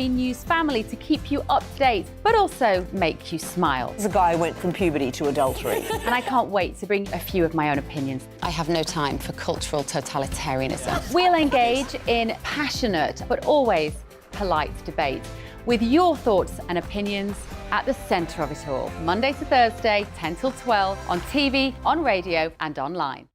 News family to keep you up to date, but also make you smile. The guy went from puberty to adultery. And I can't wait to bring a few of my own opinions. I have no time for cultural totalitarianism. We'll engage in passionate, but always polite debate, with your thoughts and opinions at the centre of it all. Monday to Thursday, 10 till 12, on TV, on radio and online.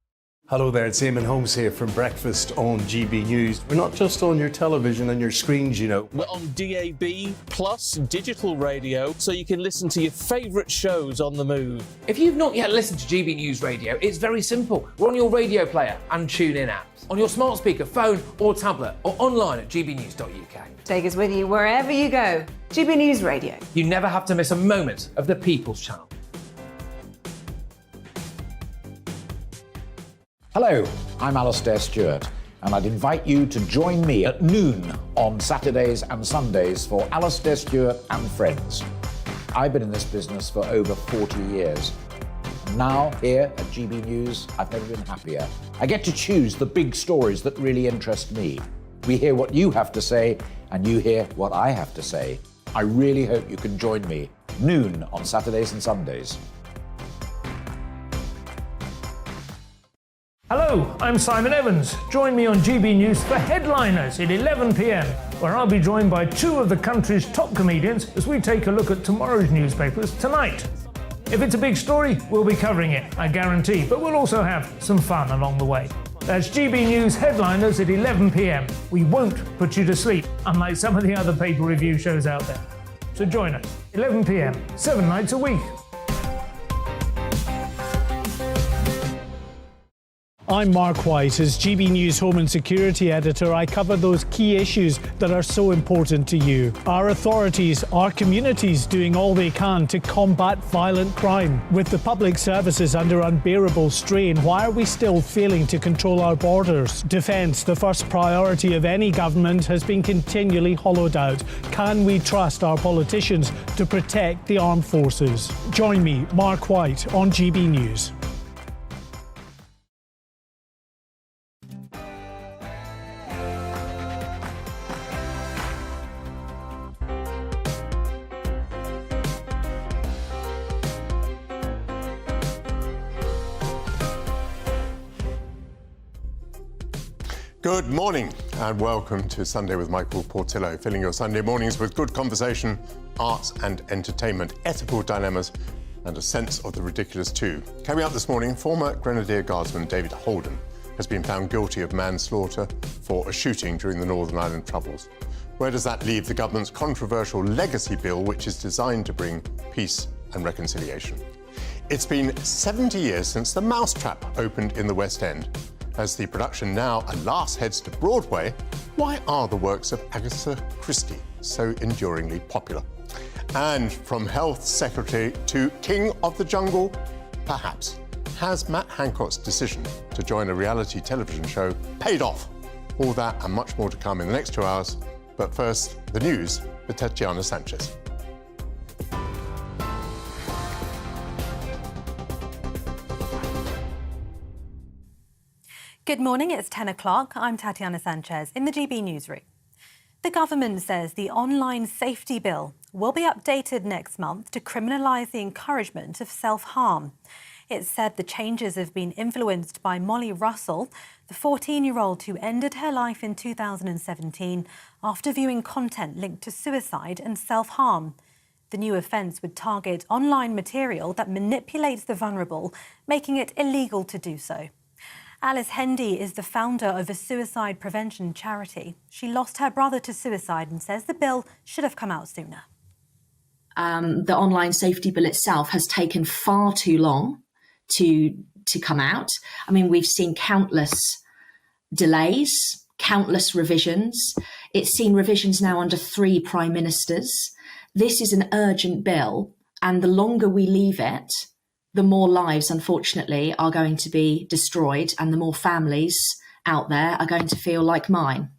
Hello there, it's Eamon Holmes here from Breakfast on GB News. We're not just on your television and your screens, you know. We're on DAB plus digital radio, so you can listen to your favourite shows on the move. If you've not yet listened to GB News Radio, it's very simple. We're on your radio player and TuneIn apps, on your smart speaker, phone or tablet, or online at gbnews.uk. Take us with you wherever you go. GB News Radio. You never have to miss a moment of the People's Channel. Hello, I'm Alastair Stewart, and I'd invite you to join me at noon on Saturdays and Sundays for Alastair Stewart and Friends. I've been in this business for over 40 years. And now, here at GB News, I've never been happier. I get to choose the big stories that really interest me. We hear what you have to say, and you hear what I have to say. I really hope you can join me, noon on Saturdays and Sundays. Hello, I'm Simon Evans. Join me on GB News for Headliners at 11 p.m, where I'll be joined by two of the country's top comedians as we take a look at tomorrow's newspapers tonight. If it's a big story, we'll be covering it, I guarantee, but we'll also have some fun along the way. That's GB News Headliners at 11 p.m. We won't put you to sleep, unlike some of the other paper review shows out there. So join us, 11 p.m, 7 nights a week. I'm Mark White. As GB News Home and Security Editor, I cover those key issues that are so important to you. Our authorities, our communities doing all they can to combat violent crime. With the public services under unbearable strain, why are we still failing to control our borders? Defence, the first priority of any government, has been continually hollowed out. Can we trust our politicians to protect the armed forces? Join me, Mark White, on GB News. Good morning and welcome to Sunday with Michael Portillo, filling your Sunday mornings with good conversation, arts and entertainment, ethical dilemmas and a sense of the ridiculous too. Coming up this morning, former Grenadier Guardsman David Holden has been found guilty of manslaughter for a shooting during the Northern Ireland Troubles. Where does that leave the government's controversial legacy bill, which is designed to bring peace and reconciliation? It's been 70 years since The Mousetrap opened in the West End. As the production now, alas, heads to Broadway, why are the works of Agatha Christie so enduringly popular? And from Health Secretary to King of the Jungle, perhaps. Has Matt Hancock's decision to join a reality television show paid off? All that and much more to come in the next 2 hours. But first, the news with Tatiana Sanchez. Good morning, it's 10 o'clock. I'm Tatiana Sanchez in the GB Newsroom. The government says the online safety bill will be updated next month to criminalise the encouragement of self-harm. It said the changes have been influenced by Molly Russell, the 14-year-old who ended her life in 2017 after viewing content linked to suicide and self-harm. The new offence would target online material that manipulates the vulnerable, making it illegal to do so. Alice Hendy is the founder of a suicide prevention charity. She lost her brother to suicide and says the bill should have come out sooner. The online safety bill itself has taken far too long to come out. I mean, we've seen countless delays, countless revisions. It's seen revisions now under 3 prime ministers. This is an urgent bill, and the longer we leave it, the more lives, unfortunately, are going to be destroyed and the more families out there are going to feel like mine.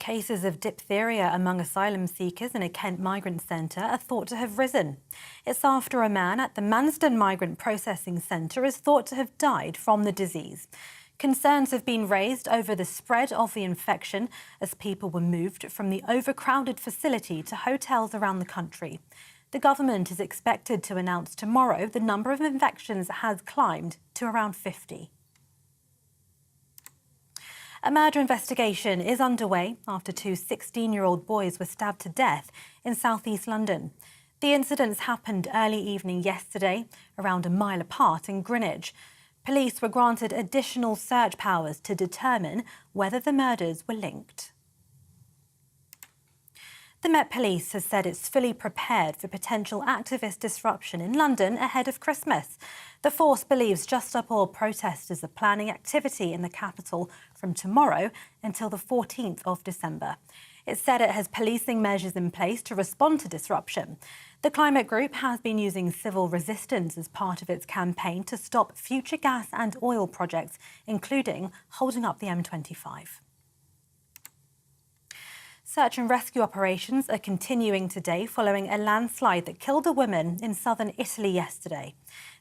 Cases of diphtheria among asylum seekers in a Kent migrant centre are thought to have risen. It's after a man at the Manston Migrant Processing Centre is thought to have died from the disease. Concerns have been raised over the spread of the infection as people were moved from the overcrowded facility to hotels around the country. The government is expected to announce tomorrow the number of infections has climbed to around 50. A murder investigation is underway after two 16-year-old boys were stabbed to death in south-east London. The incidents happened early evening yesterday, around a mile apart in Greenwich. Police were granted additional search powers to determine whether the murders were linked. The Met Police has said it's fully prepared for potential activist disruption in London ahead of Christmas. The force believes Just Stop Oil protesters are planning activity in the capital from tomorrow until the 14th of December. It said it has policing measures in place to respond to disruption. The climate group has been using civil resistance as part of its campaign to stop future gas and oil projects, including holding up the M25. Search and rescue operations are continuing today following a landslide that killed a woman in southern Italy yesterday.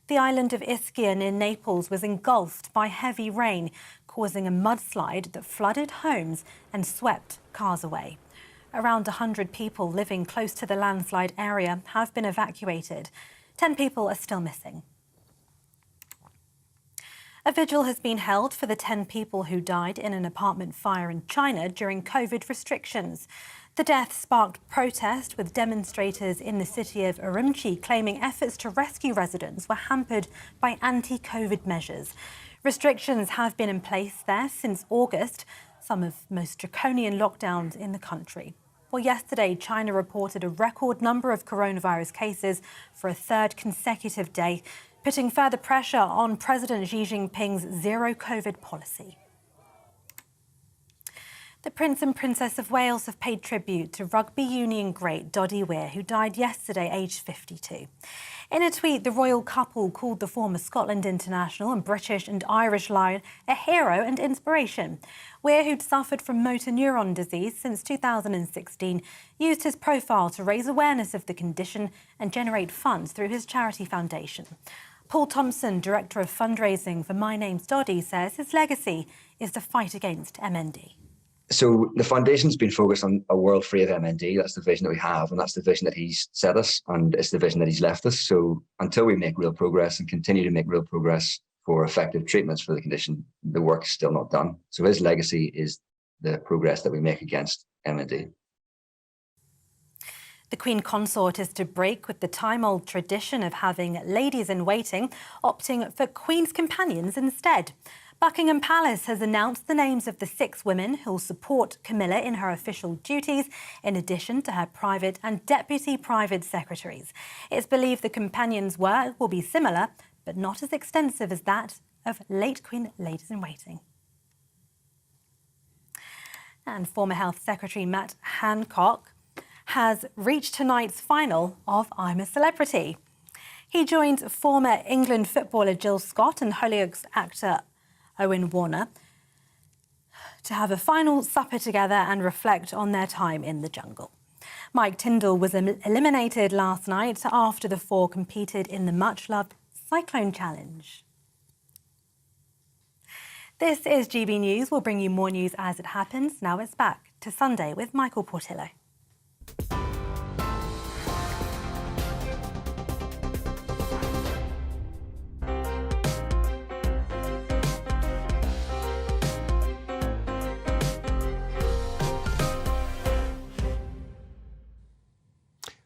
The island of Ischia near Naples was engulfed by heavy rain, causing a mudslide that flooded homes and swept cars away. Around 100 people living close to the landslide area have been evacuated. 10 people are still missing. A vigil has been held for the 10 people who died in an apartment fire in China during COVID restrictions. The death sparked protest, with demonstrators in the city of Urumqi claiming efforts to rescue residents were hampered by anti-COVID measures. Restrictions have been in place there since August, some of the most draconian lockdowns in the country. Well, yesterday, China reported a record number of coronavirus cases for a third consecutive day, putting further pressure on President Xi Jinping's zero-COVID policy. The Prince and Princess of Wales have paid tribute to rugby union great Doddy Weir, who died yesterday, aged 52. In a tweet, the royal couple called the former Scotland international and British and Irish lion a hero and inspiration. Weir, who'd suffered from motor neuron disease since 2016, used his profile to raise awareness of the condition and generate funds through his charity foundation. Paul Thompson, Director of Fundraising for My Name's Doddy, says his legacy is the fight against MND. So the foundation's been focused on a world free of MND. That's the vision that we have, and that's the vision that he's set us, and it's the vision that he's left us. So until we make real progress and continue to make real progress for effective treatments for the condition, the work is still not done. So his legacy is the progress that we make against MND. The Queen Consort is to break with the time-old tradition of having ladies in waiting, opting for Queen's companions instead. Buckingham Palace has announced the names of the 6 women who will support Camilla in her official duties, in addition to her private and deputy private secretaries. It's believed the companions' work will be similar, but not as extensive as that of late Queen ladies-in-waiting. And former Health Secretary Matt Hancock has reached tonight's final of I'm a Celebrity. He joined former England footballer Jill Scott and Hollyoaks actor Owen Warner to have a final supper together and reflect on their time in the jungle. Mike Tindall was eliminated last night after the 4 competed in the much-loved Cyclone Challenge. This is GB News. We'll bring you more news as it happens. Now it's back to Sunday with Michael Portillo.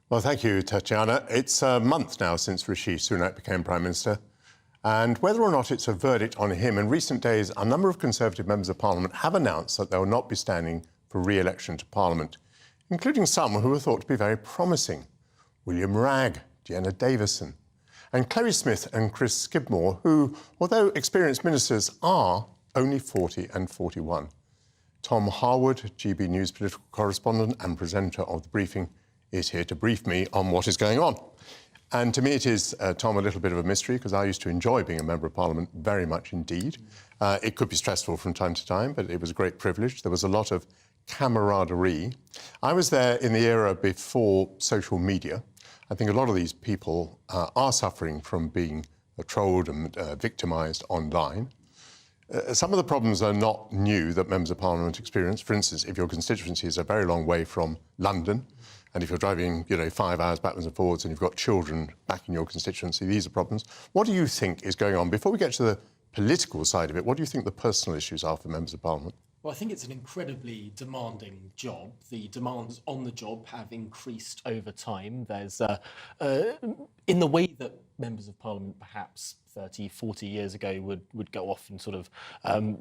Well, thank you, Tatiana. It's a month now since Rishi Sunak became Prime Minister, and whether or not it's a verdict on him, in recent days, a number of Conservative members of Parliament have announced that they will not be standing for re-election to Parliament, including some who are thought to be very promising. William Wragg, Jenna Davison, and Chloe Smith and Chris Skidmore, who, although experienced ministers, are only 40 and 41. Tom Harwood, GB News political correspondent and presenter of The Briefing, is here to brief me on what is going on. And to me it is, Tom, a little bit of a mystery, because I used to enjoy being a Member of Parliament very much indeed. It could be stressful from time to time, but it was a great privilege. There was a lot of camaraderie. I was there in the era before social media. I think a lot of these people are suffering from being trolled and victimised online. Some of the problems are not new that members of Parliament experience. For instance, if your constituency is a very long way from London, and if you're driving, 5 hours backwards and forwards and you've got children back in your constituency, these are problems. What do you think is going on? Before we get to the political side of it, what do you think the personal issues are for members of Parliament? Well, I think it's an incredibly demanding job. The demands on the job have increased over time. There's, in the way that members of Parliament perhaps 30, 40 years ago would go off and sort of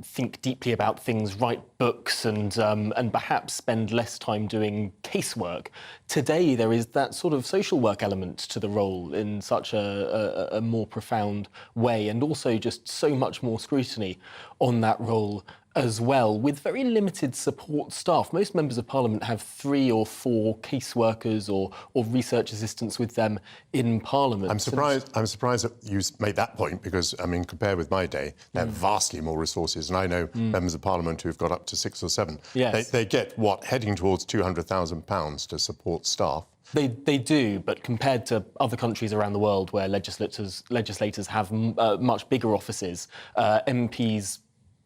think deeply about things, write books and perhaps spend less time doing casework. Today, there is that sort of social work element to the role in such a more profound way, and also just so much more scrutiny on that role as well, with very limited support staff. Most members of Parliament have 3 or 4 caseworkers or research assistants with them in Parliament. I'm surprised that you made that point because, compared with my day, they have vastly more resources. And I know members of Parliament who've got up to 6 or 7. Yes. They get, heading towards £200,000 to support staff. They do, but compared to other countries around the world where legislators have much bigger offices, MPs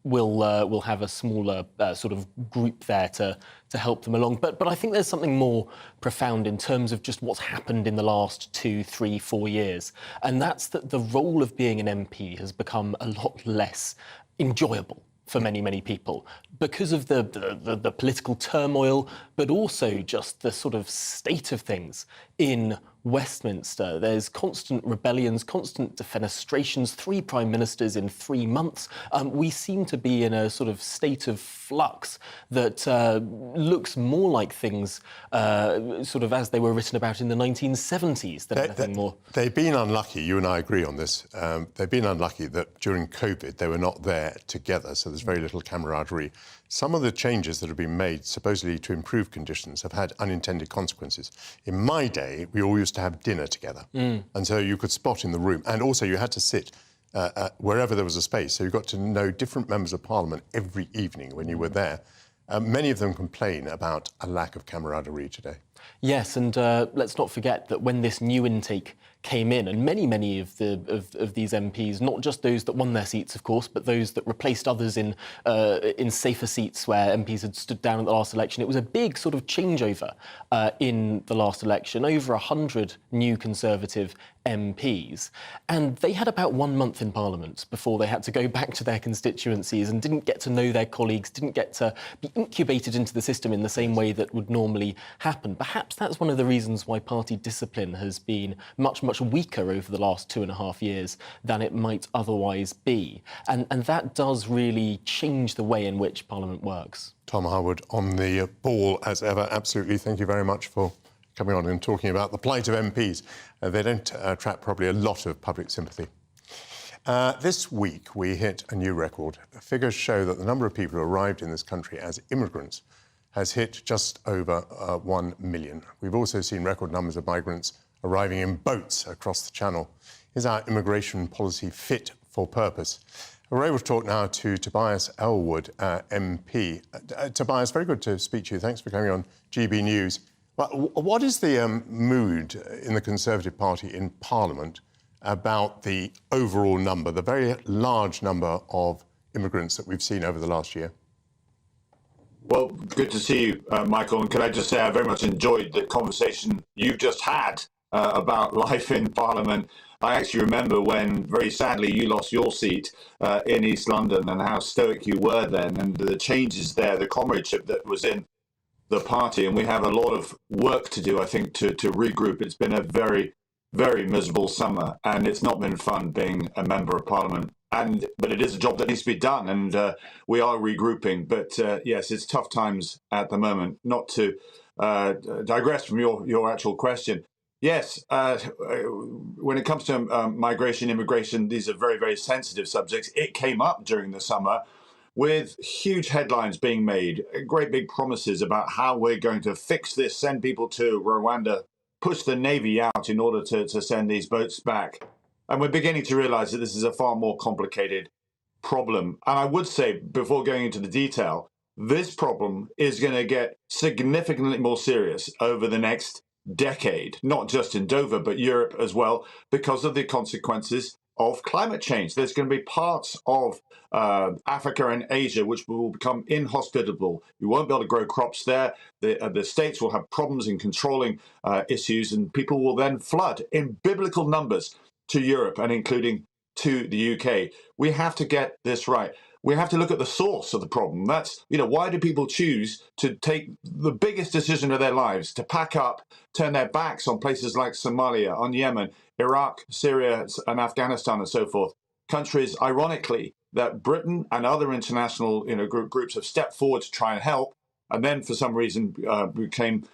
will have a smaller sort of group there to help them along. But I think there's something more profound in terms of just what's happened in the last 2, 3, 4 years. And that's that the role of being an MP has become a lot less enjoyable for many, many people because of the political turmoil, but also just the sort of state of things in Westminster. There's constant rebellions, constant defenestrations, 3 prime ministers in 3 months. We seem to be in a sort of state of flux that looks more like things sort of as they were written about in the 1970s than anything more. They've been unlucky, you and I agree on this, they've been unlucky that during COVID they were not there together, so there's very little camaraderie. Some of the changes that have been made, supposedly to improve conditions, have had unintended consequences. In my day, we all used to have dinner together. And so you could spot in the room. And also you had to sit wherever there was a space. So you got to know different members of Parliament every evening when you were there. Many of them complain about a lack of camaraderie today. Yes, and let's not forget that when this new intake came in, and many of these MPs, not just those that won their seats, of course, but those that replaced others in safer seats where MPs had stood down at the last election, it was a big sort of changeover in the last election. Over 100 new Conservative MPs, and they had about 1 month in Parliament before they had to go back to their constituencies and didn't get to know their colleagues, didn't get to be incubated into the system in the same way that would normally happen. Perhaps that's one of the reasons why party discipline has been much weaker over the last 2.5 years than it might otherwise be. And that does really change the way in which Parliament works. Tom Harwood on the ball as ever. Absolutely. Thank you very much for coming on and talking about the plight of MPs. They don't attract probably a lot of public sympathy. This week we hit a new record. Figures show that the number of people who arrived in this country as immigrants has hit just over 1 million. We've also seen record numbers of migrants arriving in boats across the Channel. Is our immigration policy fit for purpose? We're able to talk now to Tobias Ellwood, MP. Tobias, very good to speak to you. Thanks for coming on GB News. What is the mood in the Conservative Party in Parliament about the overall number, the very large number of immigrants that we've seen over the last year? Well, good to see you, Michael. And can I just say I very much enjoyed the conversation you just had about life in Parliament. I actually remember when, very sadly, you lost your seat in East London and how stoic you were then, and the changes there, the comradeship that was in the party. And we have a lot of work to do, I think, to regroup. It's been a very, very miserable summer, and it's not been fun being a member of Parliament. But it is a job that needs to be done, and we are regrouping. But yes, it's tough times at the moment. Not to digress from your actual question. Yes, when it comes to migration, immigration, these are very, very sensitive subjects. It came up during the summer with huge headlines being made, great big promises about how we're going to fix this, send people to Rwanda, push the Navy out in order to send these boats back. And we're beginning to realize that this is a far more complicated problem. And I would say, before going into the detail, this problem is going to get significantly more serious over the next decade, not just in Dover, but Europe as well, because of the consequences of climate change. There's going to be parts of Africa and Asia which will become inhospitable. You won't be able to grow crops there. The states will have problems in controlling issues, and people will then flood in biblical numbers to Europe and including to the UK. We have to get this right. We have to look at the source of the problem. That's, why do people choose to take the biggest decision of their lives, to pack up, turn their backs on places like Somalia, on Yemen, Iraq, Syria, and Afghanistan, and so forth? Countries, ironically, that Britain and other international groups have stepped forward to try and help, and then for some reason became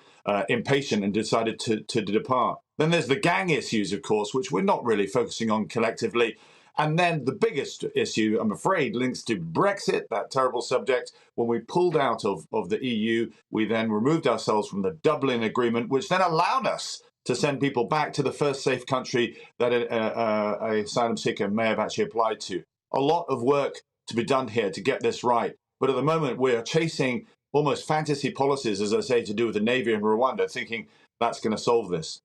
impatient and decided to depart. Then there's the gang issues, of course, which we're not really focusing on collectively. And then the biggest issue, I'm afraid, links to Brexit, that terrible subject. When we pulled out of the EU, we then removed ourselves from the Dublin Agreement, which then allowed us to send people back to the first safe country that a asylum seeker may have actually applied to. A lot of work to be done here to get this right. But at the moment, we are chasing almost fantasy policies, as I say, to do with the Navy in Rwanda, thinking that's going to solve this.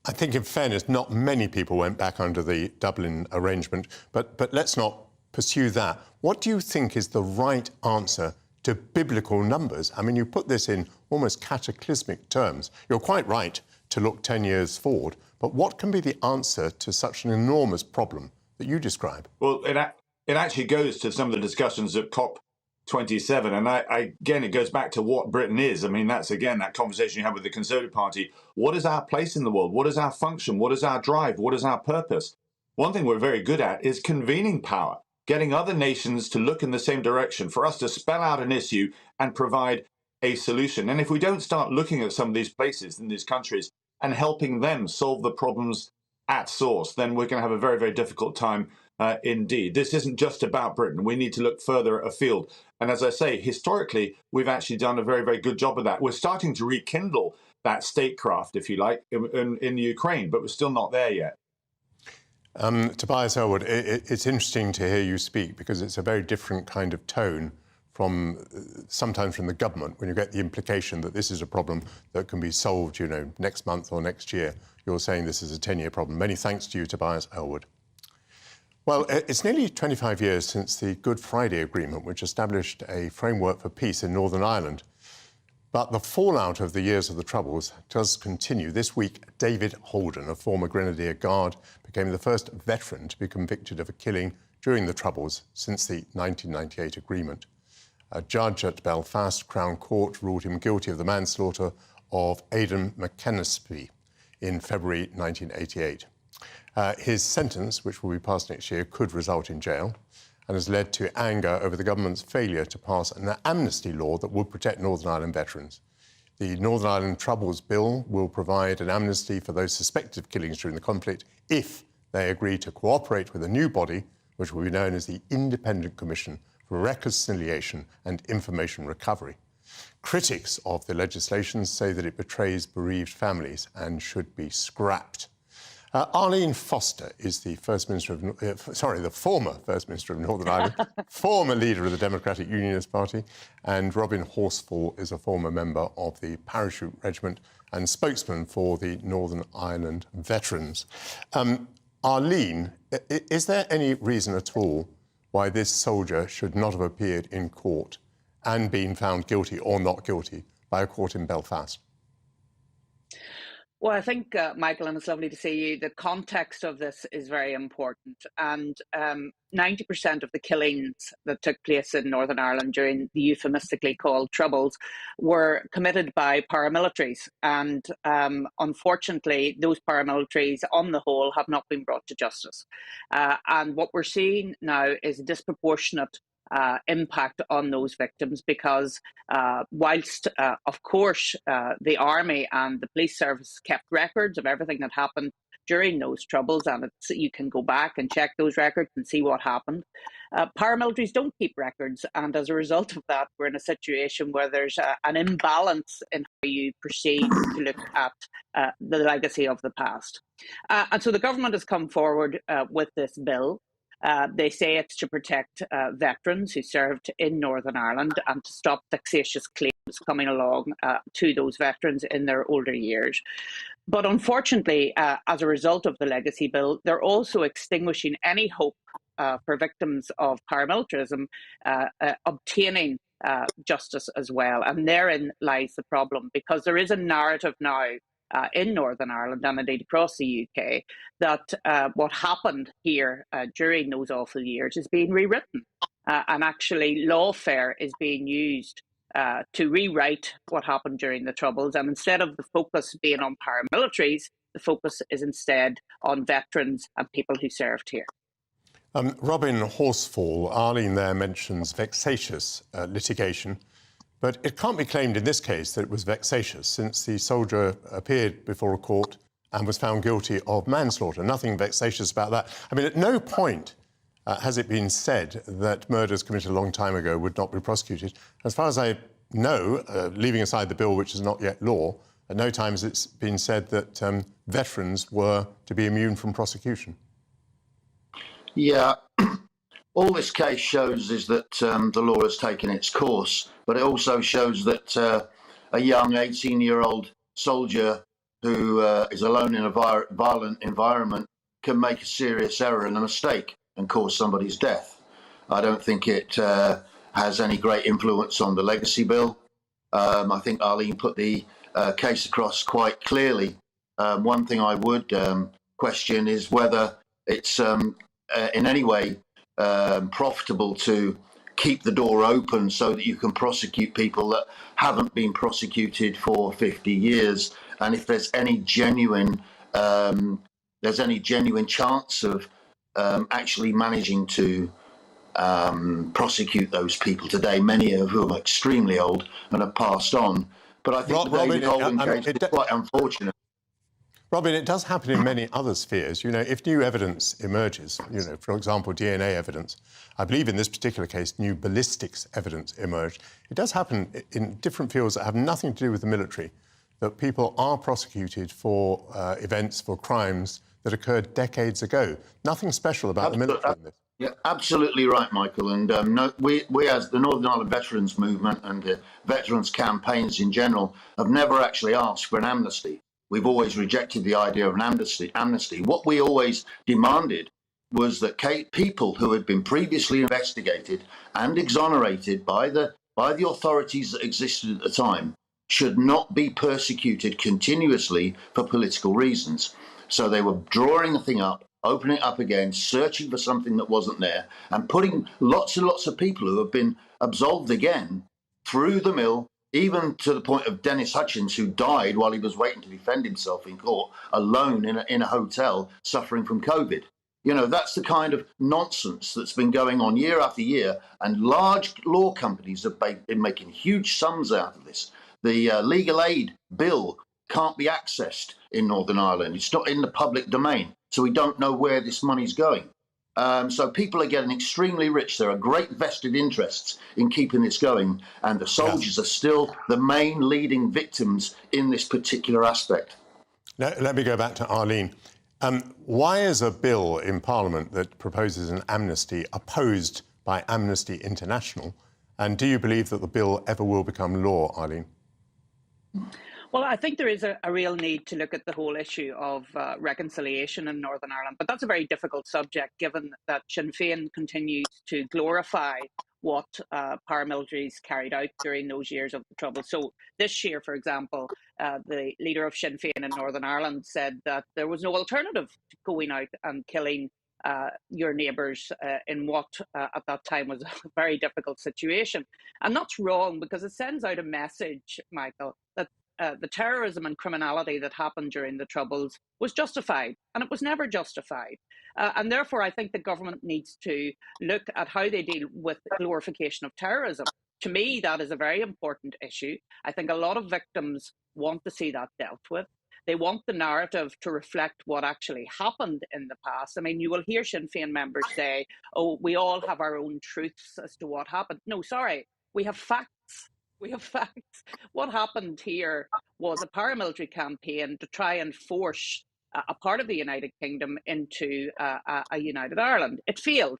I think, in fairness, not many people went back under the Dublin arrangement, but let's not pursue that. What do you think is the right answer to biblical numbers? I mean, you put this in almost cataclysmic terms. You're quite right to look 10 years forward, but what can be the answer to such an enormous problem that you describe? Well, it actually goes to some of the discussions at COP27, and again, it goes back to what Britain is. I mean, that's, again, that conversation you had with the Conservative Party. What is our place in the world? What is our function? What is our drive? What is our purpose? One thing we're very good at is convening power, getting other nations to look in the same direction, for us to spell out an issue and provide a solution. And if we don't start looking at some of these places in these countries and helping them solve the problems at source, then we're going to have a very, very difficult time indeed. This isn't just about Britain. We need to look further afield. And as I say, historically, we've actually done a very, very good job of that. We're starting to rekindle that statecraft, if you like, in Ukraine, but we're still not there yet. Tobias Elwood, it's interesting to hear you speak because it's a very different kind of tone from sometimes from the government when you get the implication that this is a problem that can be solved, next month or next year. You're saying this is a 10-year problem. Many thanks to you, Tobias Elwood. Well, it's nearly 25 years since the Good Friday Agreement, which established a framework for peace in Northern Ireland. But the fallout of the years of the Troubles does continue. This week, David Holden, a former Grenadier Guard, became the first veteran to be convicted of a killing during the Troubles since the 1998 agreement. A judge at Belfast Crown Court ruled him guilty of the manslaughter of Aidan McKennaspy in February 1988. His sentence, which will be passed next year, could result in jail and has led to anger over the government's failure to pass an amnesty law that would protect Northern Ireland veterans. The Northern Ireland Troubles Bill will provide an amnesty for those suspected of killings during the conflict if they agree to cooperate with a new body, which will be known as the Independent Commission for Reconciliation and Information Recovery. Critics of the legislation say that it betrays bereaved families and should be scrapped. Arlene Foster is the the former First Minister of Northern Ireland, former leader of the Democratic Unionist Party, and Robin Horsfall is a former member of the Parachute Regiment and spokesman for the Northern Ireland veterans. Arlene, is there any reason at all why this soldier should not have appeared in court and been found guilty or not guilty by a court in Belfast? Well, I think, Michael, and it's lovely to see you, the context of this is very important. And 90% of the killings that took place in Northern Ireland during the euphemistically called Troubles were committed by paramilitaries. And unfortunately, those paramilitaries, on the whole, have not been brought to justice. And what we're seeing now is a disproportionate impact on those victims because whilst, of course, the army and the police service kept records of everything that happened during those Troubles, and you can go back and check those records and see what happened. Paramilitaries don't keep records, and as a result of that, we're in a situation where there's an imbalance in how you proceed to look at the legacy of the past. And so the government has come forward with this bill. They say it's to protect veterans who served in Northern Ireland and to stop vexatious claims coming along to those veterans in their older years. But unfortunately, as a result of the Legacy Bill, they're also extinguishing any hope for victims of paramilitarism obtaining justice as well. And therein lies the problem, because there is a narrative now in Northern Ireland and indeed across the UK that what happened here during those awful years is being rewritten. And actually lawfare is being used to rewrite what happened during the Troubles. And instead of the focus being on paramilitaries, the focus is instead on veterans and people who served here. Robin Horsfall, Arlene there mentions vexatious litigation, but it can't be claimed in this case that it was vexatious, since the soldier appeared before a court and was found guilty of manslaughter. Nothing vexatious about that. I mean, at no point has it been said that murders committed a long time ago would not be prosecuted. As far as I know, leaving aside the bill, which is not yet law, at no time has it been said that veterans were to be immune from prosecution. Yeah, all this case shows is that the law has taken its course, but it also shows that a young 18-year-old soldier who is alone in a violent environment can make a serious error and a mistake and cause somebody's death. I don't think it has any great influence on the Legacy Bill. I think Arlene put the case across quite clearly. One thing I would question is whether it's in any way profitable to keep the door open so that you can prosecute people that haven't been prosecuted for 50 years. And if there's any genuine chance of actually managing to prosecute those people today, many of whom are extremely old and have passed on. But I think the David Holden case is quite unfortunate. Robin, it does happen in many other spheres. You know, if new evidence emerges, you know, for example, DNA evidence, I believe in this particular case, new ballistics evidence emerged. It does happen in different fields that have nothing to do with the military, that people are prosecuted for events, for crimes that occurred decades ago. Nothing special about the military in this. Yeah, absolutely right, Michael. And we as the Northern Ireland Veterans Movement and the veterans campaigns in general have never actually asked for an amnesty. We've always rejected the idea of an amnesty. What we always demanded was that people who had been previously investigated and exonerated by the authorities that existed at the time should not be persecuted continuously for political reasons. So they were drawing the thing up, opening it up again, searching for something that wasn't there, and putting lots and lots of people who have been absolved again through the mill, even to the point of Dennis Hutchins, who died while he was waiting to defend himself in court, alone in a hotel, suffering from COVID. You know, that's the kind of nonsense that's been going on year after year, and large law companies have been making huge sums out of this. The legal aid bill can't be accessed in Northern Ireland. It's not in the public domain, so we don't know where this money's going. So people are getting extremely rich. There are great vested interests in keeping this going, and the soldiers are still the main leading victims in this particular aspect. Now, let me go back to Arlene. Why is a bill in Parliament that proposes an amnesty opposed by Amnesty International? And do you believe that the bill ever will become law, Arlene? Well, I think there is a real need to look at the whole issue of reconciliation in Northern Ireland, but that's a very difficult subject given that Sinn Féin continues to glorify what paramilitaries carried out during those years of the Troubles. So this year, for example, the leader of Sinn Féin in Northern Ireland said that there was no alternative to going out and killing your neighbours in what at that time was a very difficult situation. And that's wrong, because it sends out a message, Michael, that the terrorism and criminality that happened during the Troubles was justified, and it was never justified. And therefore, I think the government needs to look at how they deal with the glorification of terrorism. To me, that is a very important issue. I think a lot of victims want to see that dealt with. They want the narrative to reflect what actually happened in the past. I mean, you will hear Sinn Féin members say, oh, we all have our own truths as to what happened. No, sorry, we have facts. We have facts. What happened here was a paramilitary campaign to try and force a part of the United Kingdom into a United Ireland. It failed.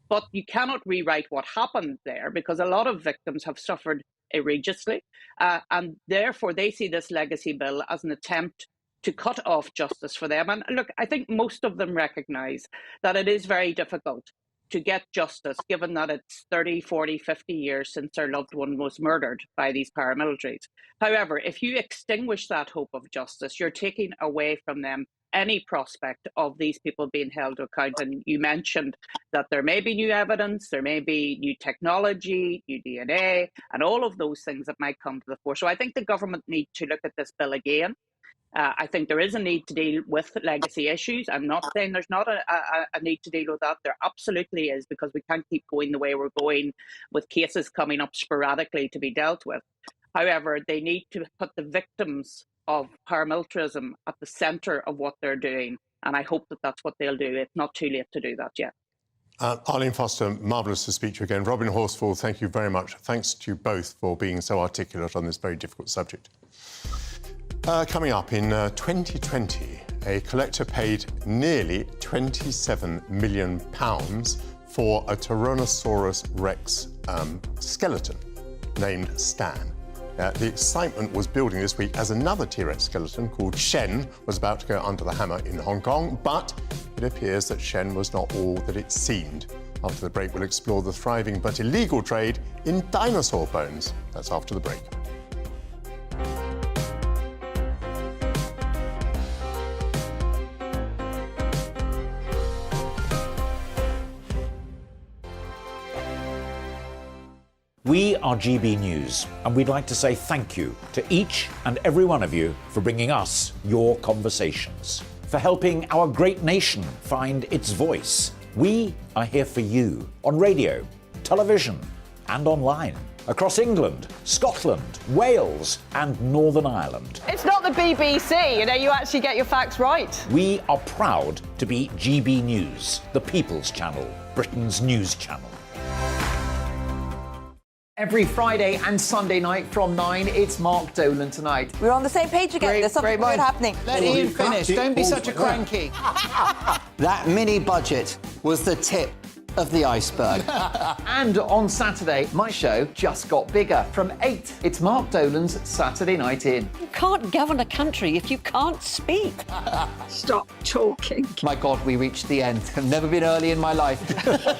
But you cannot rewrite what happened there because a lot of victims have suffered egregiously. And therefore, they see this legacy bill as an attempt to cut off justice for them. And look, I think most of them recognise that it is very difficult to get justice, given that it's 30, 40, 50 years since their loved one was murdered by these paramilitaries. However, if you extinguish that hope of justice, you're taking away from them any prospect of these people being held to account. And you mentioned that there may be new evidence, there may be new technology, new DNA, and all of those things that might come to the fore. So I think the government need to look at this bill again. I think there is a need to deal with legacy issues. I'm not saying there's not a need to deal with that. There absolutely is, because we can't keep going the way we're going with cases coming up sporadically to be dealt with. However, they need to put the victims of paramilitarism at the centre of what they're doing. And I hope that that's what they'll do. It's not too late to do that yet. Arlene Foster, marvellous to speak to you again. Robin Horsfall, thank you very much. Thanks to you both for being so articulate on this very difficult subject. Coming up in 2020, a collector paid nearly £27 million for a Tyrannosaurus Rex skeleton named Stan. The excitement was building this week as another T-Rex skeleton called Shen was about to go under the hammer in Hong Kong, but it appears that Shen was not all that it seemed. After the break, we'll explore the thriving but illegal trade in dinosaur bones. That's after the break. We are GB News, and we'd like to say thank you to each and every one of you for bringing us your conversations, for helping our great nation find its voice. We are here for you on radio, television, and online, across England, Scotland, Wales, and Northern Ireland. It's not the BBC, you actually get your facts right. We are proud to be GB News, the People's Channel, Britain's news channel. Every Friday and Sunday night from 9, it's Mark Dolan Tonight. We're on the same page again. There's something good happening. Let Ian finish. Don't be such a cranky. That mini budget was the tip of the iceberg. And on Saturday, my show just got bigger. From 8, it's Mark Dolan's Saturday Night In. You can't govern a country if you can't speak. Stop talking. My God, we reached the end. I've never been early in my life.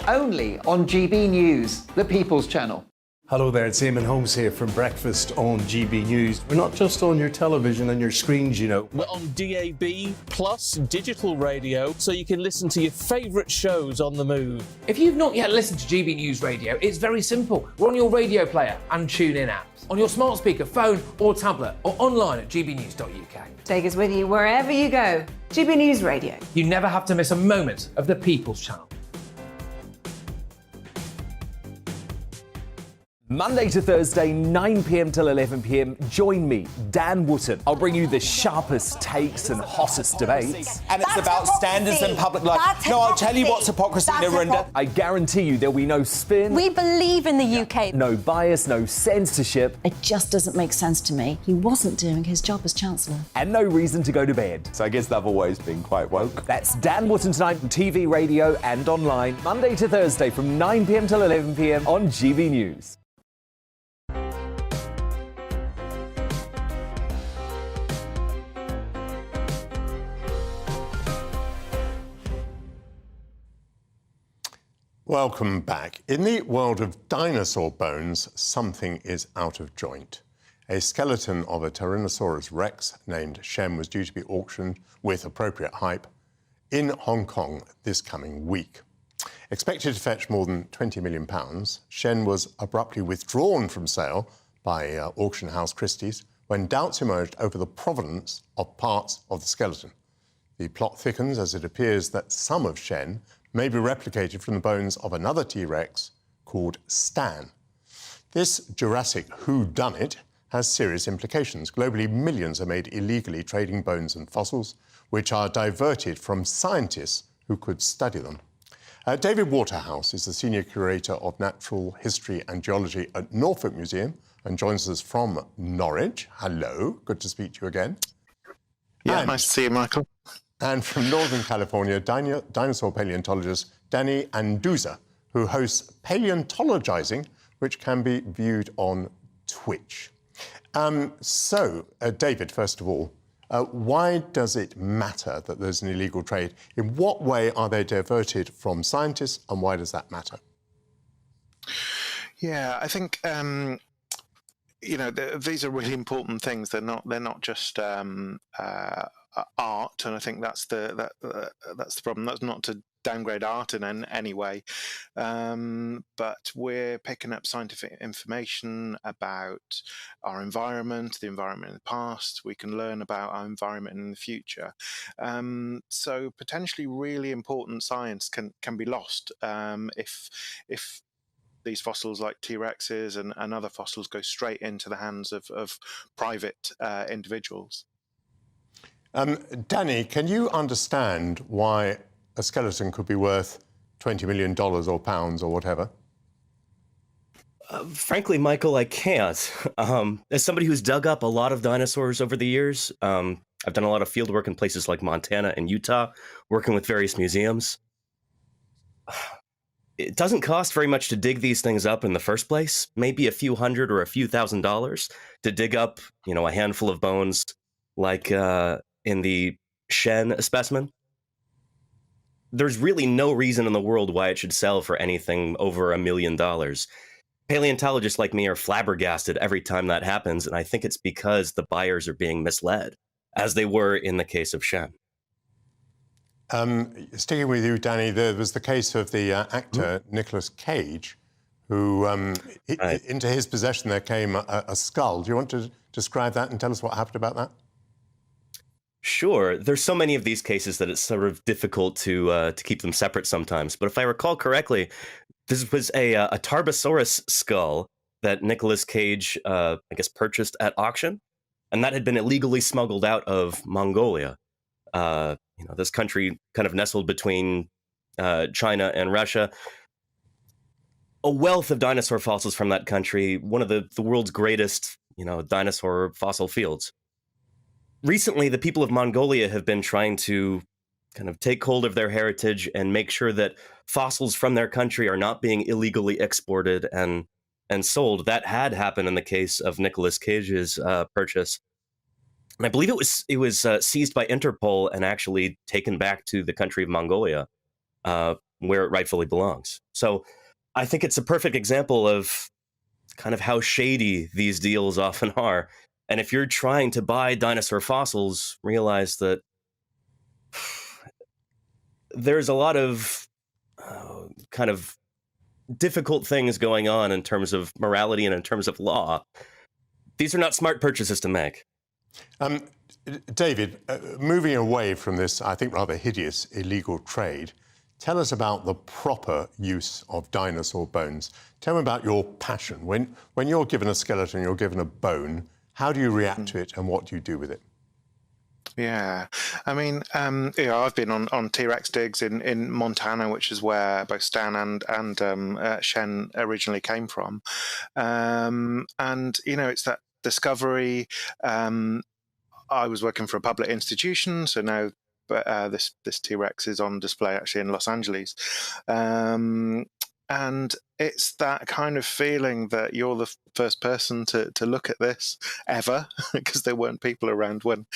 Only on GB News, the People's Channel. Hello there, it's Eamon Holmes here from Breakfast on GB News. We're not just on your television and your screens, you know. We're on DAB plus digital radio, so you can listen to your favourite shows on the move. If you've not yet listened to GB News Radio, it's very simple. We're on your radio player and TuneIn apps, on your smart speaker, phone or tablet, or online at gbnews.uk. Take us with you wherever you go. GB News Radio. You never have to miss a moment of the People's Channel. Monday to Thursday, 9 p.m. till 11 p.m. Join me, Dan Wootton. I'll bring you the sharpest takes and hottest debates. And it's about standards and public life. No, I'll tell you what's hypocrisy, Narendra. I guarantee you there'll be no spin. We believe in the UK. No bias, no censorship. It just doesn't make sense to me. He wasn't doing his job as Chancellor. And no reason to go to bed. So I guess they've always been quite woke. That's Dan Wootton Tonight on TV, radio and online. Monday to Thursday from 9 p.m. till 11 p.m. on GB News. Welcome back. In the world of dinosaur bones, something is out of joint. A skeleton of a Tyrannosaurus Rex named Shen was due to be auctioned with appropriate hype in Hong Kong this coming week. Expected to fetch more than £20 million, Shen was abruptly withdrawn from sale by auction house Christie's when doubts emerged over the provenance of parts of the skeleton. The plot thickens as it appears that some of Shen may be replicated from the bones of another T-Rex called Stan. This Jurassic whodunit has serious implications. Globally, millions are made illegally trading bones and fossils, which are diverted from scientists who could study them. David Waterhouse is the Senior Curator of Natural History and Geology at Norfolk Museum and joins us from Norwich. Hello, good to speak to you again. Yeah, nice to see you, Michael. And from Northern California, dinosaur paleontologist Danny Anduza, who hosts Paleontologizing, which can be viewed on Twitch. David, first of all, why does it matter that there's an illegal trade? In what way are they diverted from scientists, and why does that matter? Yeah, I think these are really important things. They're not just art, and I think that's the problem. That's not to downgrade art in any way, but we're picking up scientific information about our environment, the environment in the past. We can learn about our environment in the future. So potentially really important science can be lost if these fossils like T-Rexes and other fossils go straight into the hands of private individuals. Danny, can you understand why a skeleton could be worth $20 million or pounds or whatever? Frankly, Michael, I can't. As somebody who's dug up a lot of dinosaurs over the years, I've done a lot of field work in places like Montana and Utah, working with various museums. It doesn't cost very much to dig these things up in the first place. Maybe a few hundred or a few $1,000s to dig up, a handful of bones, like in the Shen specimen. There's really no reason in the world why it should sell for anything over $1 million. Paleontologists like me are flabbergasted every time that happens, and I think it's because the buyers are being misled, as they were in the case of Shen. Sticking with you, Danny, there was the case of the actor Nicolas Cage, who into his possession there came a skull. Do you want to describe that and tell us what happened about that? Sure. There's so many of these cases that it's sort of difficult to keep them separate sometimes. But if I recall correctly, this was a Tarbosaurus skull that Nicolas Cage, purchased at auction, and that had been illegally smuggled out of Mongolia. This country kind of nestled between China and Russia. A wealth of dinosaur fossils from that country, one of the world's greatest, dinosaur fossil fields. Recently, the people of Mongolia have been trying to kind of take hold of their heritage and make sure that fossils from their country are not being illegally exported and sold. That had happened in the case of Nicolas Cage's purchase. And I believe it was seized by Interpol and actually taken back to the country of Mongolia, where it rightfully belongs. So I think it's a perfect example of kind of how shady these deals often are. And if you're trying to buy dinosaur fossils, realize that there's a lot of kind of difficult things going on in terms of morality and in terms of law. These are not smart purchases to make. David, moving away from this, I think, rather hideous illegal trade, tell us about the proper use of dinosaur bones. Tell me about your passion. When you're given a skeleton, you're given a bone, how do you react to it and what do you do with it? Yeah, I mean, I've been on T-Rex digs in Montana, which is where both Stan and Shen originally came from. And, it's that discovery. I was working for a public institution, so now this T-Rex is on display actually in Los Angeles. And it's that kind of feeling that you're the first person to look at this ever, because there weren't people around when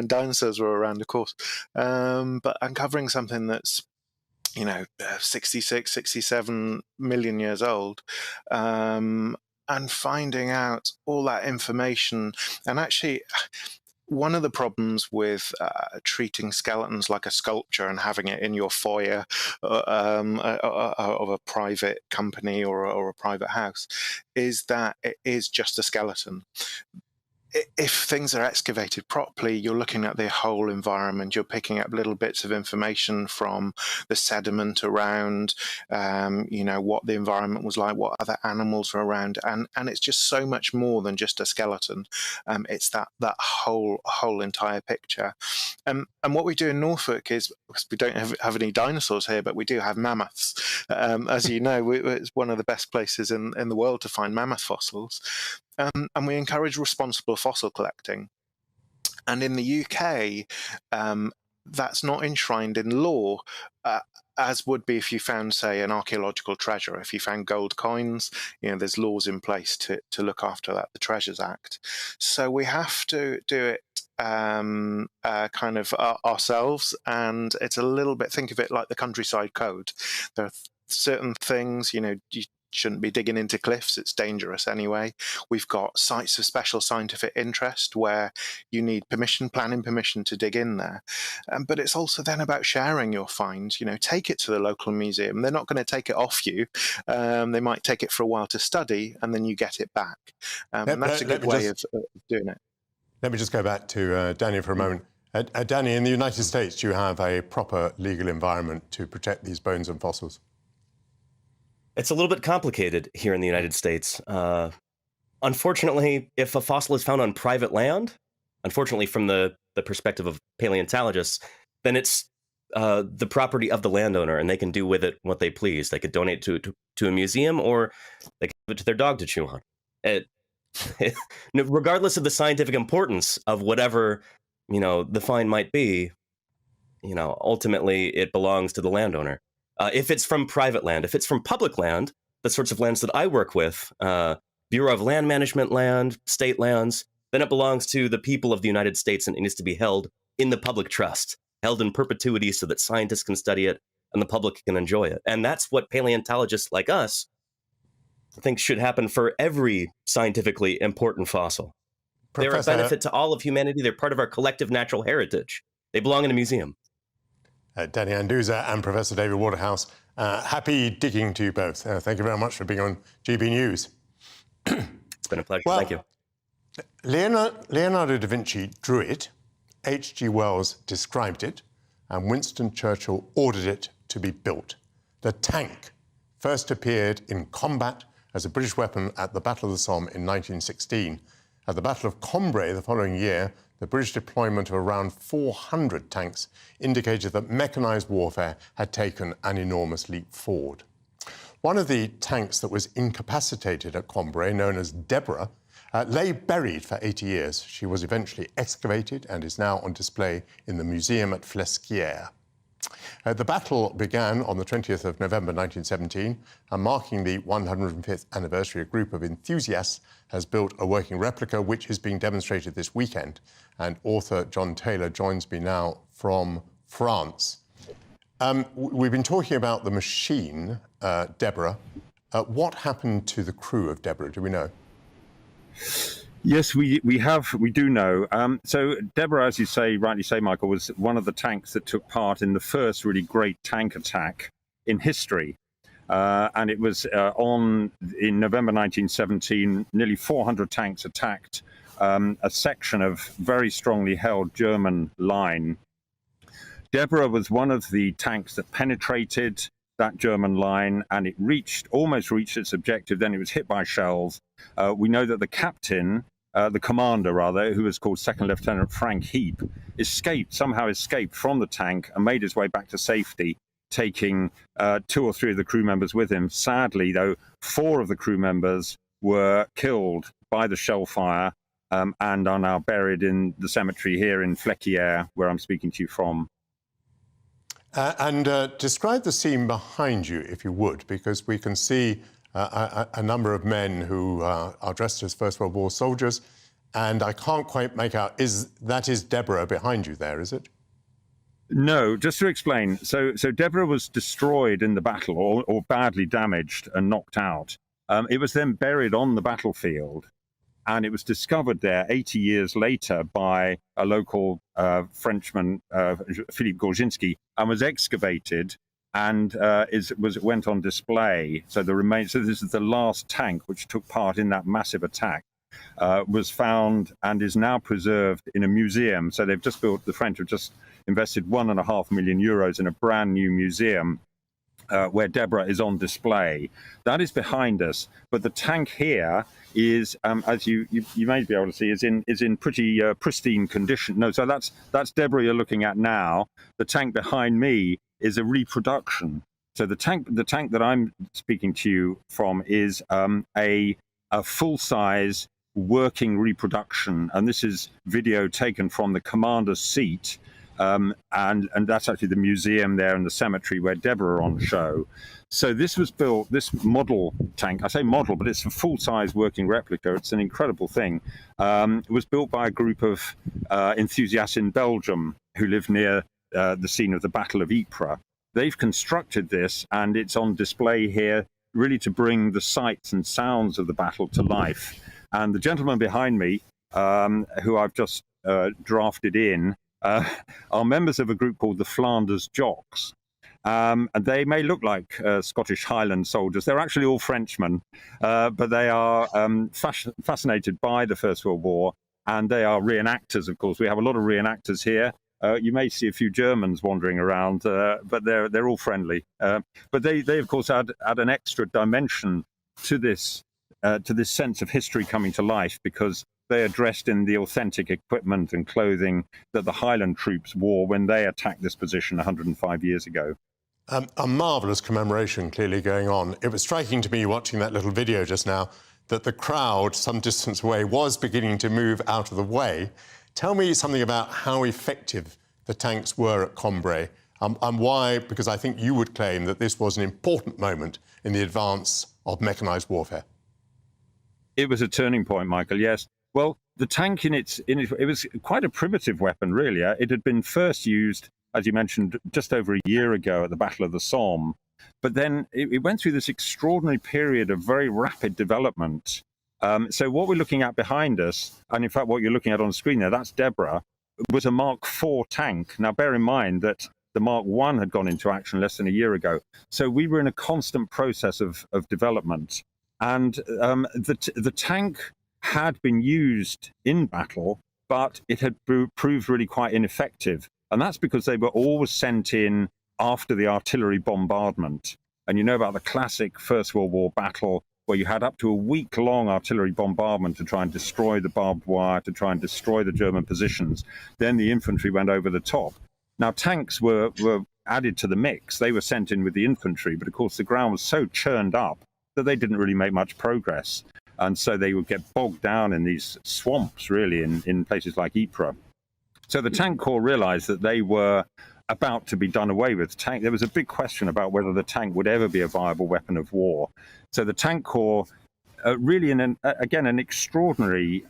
dinosaurs were around, of course. But uncovering something that's, 66, 67 million years old, and finding out all that information. And actually, one of the problems with treating skeletons like a sculpture and having it in your foyer of a private company or a private house is that it is just a skeleton. If things are excavated properly, you're looking at the whole environment. You're picking up little bits of information from the sediment around, what the environment was like, what other animals are around, and it's just so much more than just a skeleton. It's that whole entire picture. And what we do in Norfolk is, because we don't have any dinosaurs here, but we do have mammoths. As you know, it's one of the best places in the world to find mammoth fossils. And we encourage responsible fossil collecting. And in the UK, that's not enshrined in law. As would be if you found, say, an archaeological treasure. If you found gold coins, there's laws in place to look after that, the Treasures Act. So we have to do it kind of ourselves, and it's a little bit, think of it like the Countryside Code. There are certain things, you shouldn't be digging into cliffs, it's dangerous anyway. We've got sites of special scientific interest where you need planning permission to dig in there. But it's also then about sharing your finds. Take it to the local museum. They're not going to take it off you. They might take it for a while to study, and then you get it back. And that's a good way of doing it. Let me just go back to Danny for a moment. Danny, in the United States, do you have a proper legal environment to protect these bones and fossils? It's a little bit complicated here in the United States. Unfortunately, if a fossil is found on private land, unfortunately from the perspective of paleontologists, then it's the property of the landowner, and they can do with it what they please. They could donate it to a museum, or they could give it to their dog to chew on. Regardless of the scientific importance of whatever the find might be, ultimately it belongs to the landowner. If it's from private land, if it's from public land, the sorts of lands that I work with, Bureau of Land Management land, state lands, then it belongs to the people of the United States, and it needs to be held in the public trust, held in perpetuity so that scientists can study it and the public can enjoy it. And that's what paleontologists like us think should happen for every scientifically important fossil. They're a benefit to all of humanity. They're part of our collective natural heritage. They belong in a museum. Danny Anduza and Professor David Waterhouse, happy digging to you both. Thank you very much for being on GB News. It's been a pleasure. Thank you. Leonardo da Vinci drew it, H.G. Wells described it, and Winston Churchill ordered it to be built. The tank first appeared in combat as a British weapon at the Battle of the Somme in 1916. At the Battle of Cambrai the following year, the British deployment of around 400 tanks indicated that mechanised warfare had taken an enormous leap forward. One of the tanks that was incapacitated at Cambrai, known as Deborah, lay buried for 80 years. She was eventually excavated and is now on display in the museum at Flesquières. The battle began on the 20th of November 1917, and marking the 105th anniversary, a group of enthusiasts has built a working replica which is being demonstrated this weekend. And author John Taylor joins me now from France. We've been talking about the machine, Deborah. What happened to the crew of Deborah? Do we know? Yes, we do know. So Deborah, as you rightly say, Michael, was one of the tanks that took part in the first really great tank attack in history. And it was in November 1917, nearly 400 tanks attacked a section of very strongly held German line. Deborah was one of the tanks that penetrated that German line, and it almost reached its objective. Then it was hit by shells. We know that the captain, the commander rather, who was called Second Lieutenant Frank Heap, somehow escaped from the tank and made his way back to safety, taking 2 or 3 of the crew members with him. Sadly, though, 4 of the crew members were killed by the shell fire and are now buried in the cemetery here in Flesquières, where I'm speaking to you from. And describe the scene behind you, if you would, because we can see a number of men who are dressed as First World War soldiers, and I can't quite make out, that is Deborah behind you there, is it? No, just to explain. So Deborah was destroyed in the battle, or badly damaged and knocked out. It was then buried on the battlefield, and it was discovered there 80 years later by a local Frenchman, Philippe Gorginski, and was excavated and went on display. So this is the last tank which took part in that massive attack, was found and is now preserved in a museum. So the French have just invested €1.5 million in a brand new museum where Deborah is on display. That is behind us, but the tank here is, as you may be able to see, is in pretty pristine condition. No, so that's Deborah you're looking at now. The tank behind me is a reproduction. So the tank that I'm speaking to you from is a full-size working reproduction, and this is video taken from the commander's seat and that's actually the museum there and the cemetery where Deborah are on show. So this was built, this model tank, I say model, but it's a full-size working replica. It's an incredible thing. It was built by a group of enthusiasts in Belgium who live near the scene of the Battle of Ypres. They've constructed this, and it's on display here, really to bring the sights and sounds of the battle to life. And the gentleman behind me, who I've just drafted in, are members of a group called the Flanders Jocks. And they may look like Scottish Highland soldiers. They're actually all Frenchmen, but they are fascinated by the First World War, and they are reenactors, of course. We have a lot of reenactors here. You may see a few Germans wandering around, but they're all friendly. But they of course add an extra dimension to this sense of history coming to life, because they are dressed in the authentic equipment and clothing that the Highland troops wore when they attacked this position 105 years ago. A marvellous commemoration clearly going on. It was striking to me watching that little video just now that the crowd some distance away was beginning to move out of the way. Tell me something about how effective the tanks were at Cambrai, and why, because I think you would claim that this was an important moment in the advance of mechanised warfare. It was a turning point, Michael, yes. Well, the tank it was quite a primitive weapon, really. It had been first used, as you mentioned, just over a year ago at the Battle of the Somme. But then it went through this extraordinary period of very rapid development. So what we're looking at behind us, and in fact what you're looking at on the screen there, that's Deborah, was a Mark IV tank. Now, bear in mind that the Mark I had gone into action less than a year ago. So we were in a constant process of development. And the tank had been used in battle, but it had proved really quite ineffective. And that's because they were always sent in after the artillery bombardment. And you know about the classic First World War battle, where you had up to a week-long artillery bombardment to try and destroy the barbed wire, to try and destroy the German positions. Then the infantry went over the top. Now, tanks were added to the mix. They were sent in with the infantry, but of course the ground was so churned up that they didn't really make much progress. And so they would get bogged down in these swamps, really, in places like Ypres. So the Tank Corps realized that they were about to be done away with. There was a big question about whether the tank would ever be a viable weapon of war. So the Tank Corps, really, an extraordinary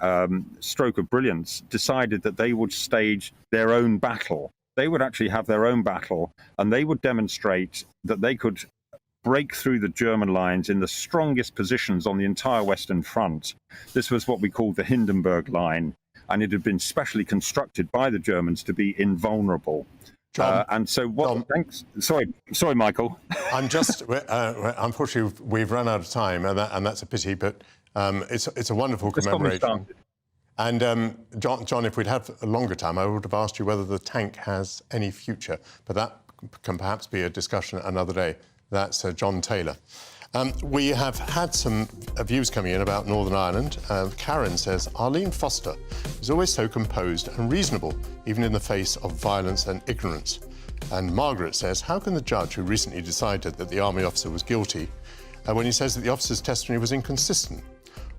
stroke of brilliance, decided that they would stage their own battle. They would actually have their own battle, and they would demonstrate that they could break through the German lines in the strongest positions on the entire Western Front. This was what we called the Hindenburg Line, and it had been specially constructed by the Germans to be invulnerable. And so what? Thanks. Sorry, Michael. I'm just unfortunately we've run out of time, and that's a pity. But it's a wonderful commemoration. And John, if we'd had a longer time, I would have asked you whether the tank has any future. But that can perhaps be a discussion another day. That's John Taylor. We have had some views coming in about Northern Ireland. Karen says, Arlene Foster is always so composed and reasonable, even in the face of violence and ignorance. And Margaret says, how can the judge who recently decided that the army officer was guilty, when he says that the officer's testimony was inconsistent?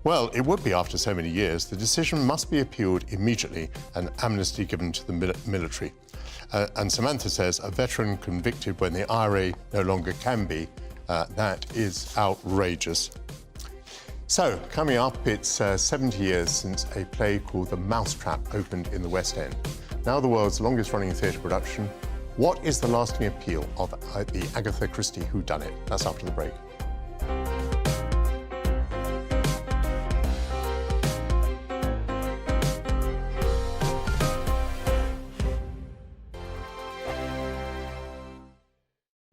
Well, it would be after so many years. The decision must be appealed immediately and amnesty given to the military. And Samantha says, a veteran convicted when the IRA no longer can be, that is outrageous. So, coming up, it's 70 years since a play called The Mousetrap opened in the West End. Now the world's longest-running theatre production. What is the lasting appeal of the Agatha Christie whodunit? That's after the break.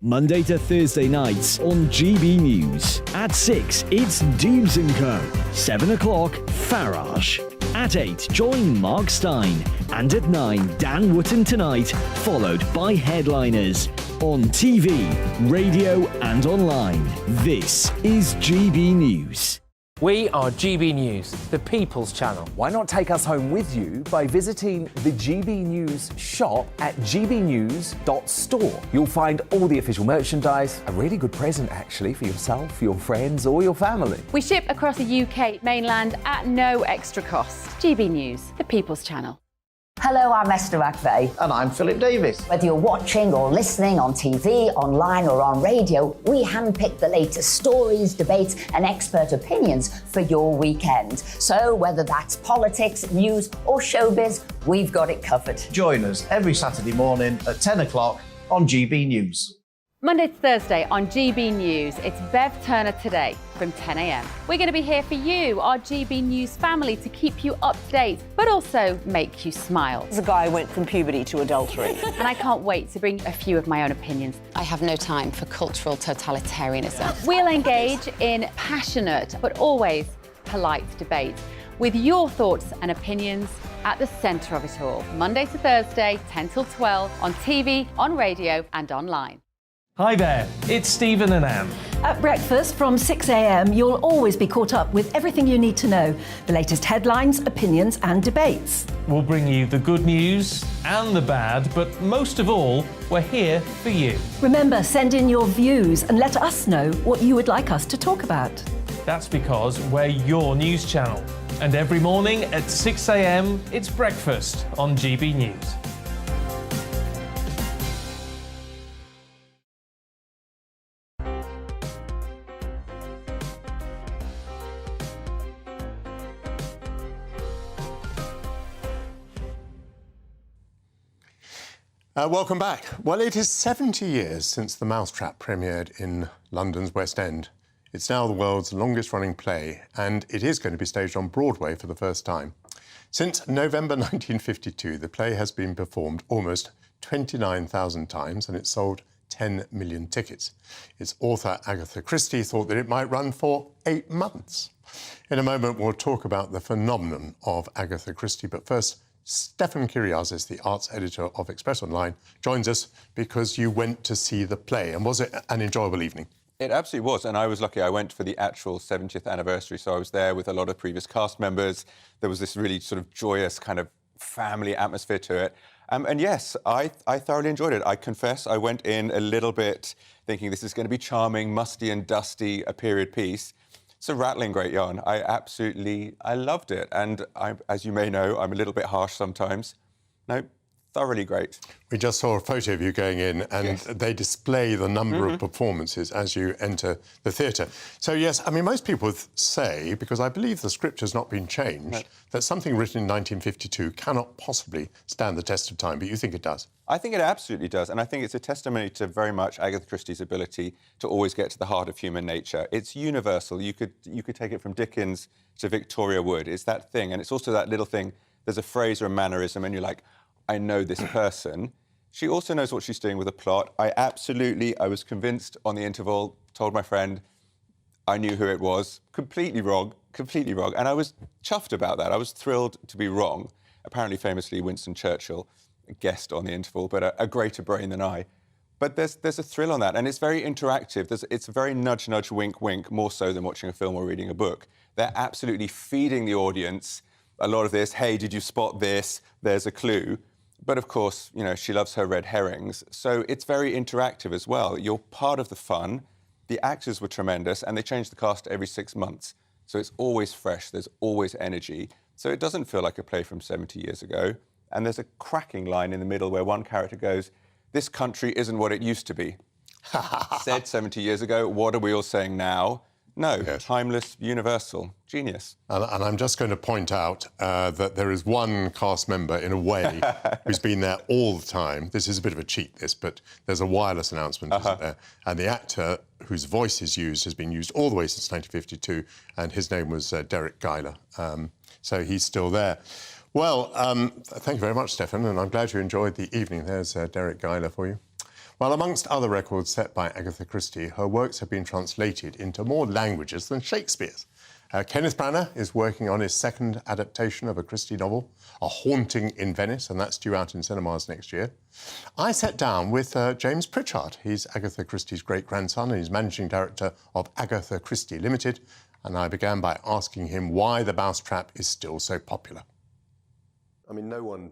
Monday to Thursday nights on GB News. At 6, it's Dubes & Co. 7 o'clock, Farage. At 8, join Mark Stein. And at 9, Dan Wootton Tonight, followed by headliners. On TV, radio and online. This is GB News. We are GB News, the People's Channel. Why not take us home with you by visiting the GB News shop at gbnews.store. You'll find all the official merchandise, a really good present actually for yourself, your friends or your family. We ship across the UK mainland at no extra cost. GB News, the People's Channel. Hello, I'm Esther McVeigh. And I'm Philip Davis. Whether you're watching or listening on TV, online or on radio, we handpick the latest stories, debates and expert opinions for your weekend. So whether that's politics, news or showbiz, we've got it covered. Join us every Saturday morning at 10 o'clock on GB News. Monday to Thursday on GB News, it's Bev Turner Today from 10 a.m. We're going to be here for you, our GB News family, to keep you up to date, but also make you smile. The guy went from puberty to adultery. And I can't wait to bring a few of my own opinions. I have no time for cultural totalitarianism. We'll engage in passionate, but always polite debate, with your thoughts and opinions at the centre of it all. Monday to Thursday, 10 till 12, on TV, on radio and online. Hi there, it's Stephen and Anne. At breakfast from 6 a.m, you'll always be caught up with everything you need to know, the latest headlines, opinions and debates. We'll bring you the good news and the bad, but most of all, we're here for you. Remember, send in your views and let us know what you would like us to talk about. That's because we're your news channel. And every morning at 6 a.m, it's breakfast on GB News. Welcome back. Well, it is 70 years since The Mousetrap premiered in London's West End. It's now the world's longest-running play, and it is going to be staged on Broadway for the first time. Since November 1952, the play has been performed almost 29,000 times, and it's sold 10 million tickets. Its author, Agatha Christie, thought that it might run for 8 months. In a moment, we'll talk about the phenomenon of Agatha Christie, but first, Stefan Kyriazis, the arts editor of Express Online, joins us because you went to see the play. And was it an enjoyable evening? It absolutely was, and I was lucky. I went for the actual 70th anniversary, so I was there with a lot of previous cast members. There was this really sort of joyous kind of family atmosphere to it. And yes, I thoroughly enjoyed it. I confess I went in a little bit thinking this is going to be charming, musty and dusty, a period piece. It's a rattling great yarn. I loved it. And as you may know, I'm a little bit harsh sometimes. No, thoroughly great. We just saw a photo of you going in, and yes, they display the number of performances as you enter the theatre. So, yes, I mean, most people would say, because I believe the script has not been changed, that something written in 1952 cannot possibly stand the test of time, but you think it does? I think it absolutely does, and I think it's a testimony to very much Agatha Christie's ability to always get to the heart of human nature. It's universal. You could take it from Dickens to Victoria Wood. It's that thing, and it's also that little thing. There's a phrase or a mannerism, and you're like, I know this person. She also knows what she's doing with a plot. I was convinced on the interval, told my friend, I knew who it was. Completely wrong, and I was chuffed about that. I was thrilled to be wrong. Apparently, famously, Winston Churchill guessed on the interval, but a greater brain than I. But there's a thrill on that, and it's very interactive. It's a very nudge, nudge, wink, wink, more so than watching a film or reading a book. They're absolutely feeding the audience a lot of this, hey, did you spot this? There's a clue. But of course, you know, she loves her red herrings. So it's very interactive as well. You're part of the fun. The actors were tremendous, and they changed the cast every 6 months. So it's always fresh, there's always energy. So it doesn't feel like a play from 70 years ago. And there's a cracking line in the middle where one character goes, this country isn't what it used to be. Said 70 years ago, what are we all saying now? No, yes. Timeless, universal, genius. And I'm just going to point out that there is one cast member, in a way, who's been there all the time. This is a bit of a cheat, but there's a wireless announcement, isn't there? And the actor whose voice is used has been used all the way since 1952, and his name was Derek Geiler. So he's still there. Well, thank you very much, Stefan, and I'm glad you enjoyed the evening. There's Derek Geiler for you. Well, amongst other records set by Agatha Christie, her works have been translated into more languages than Shakespeare's. Kenneth Branagh is working on his second adaptation of a Christie novel, A Haunting in Venice, and that's due out in cinemas next year. I sat down with James Pritchard. He's Agatha Christie's great-grandson, and he's managing director of Agatha Christie Limited, and I began by asking him why The Mousetrap is still so popular. I mean, no one,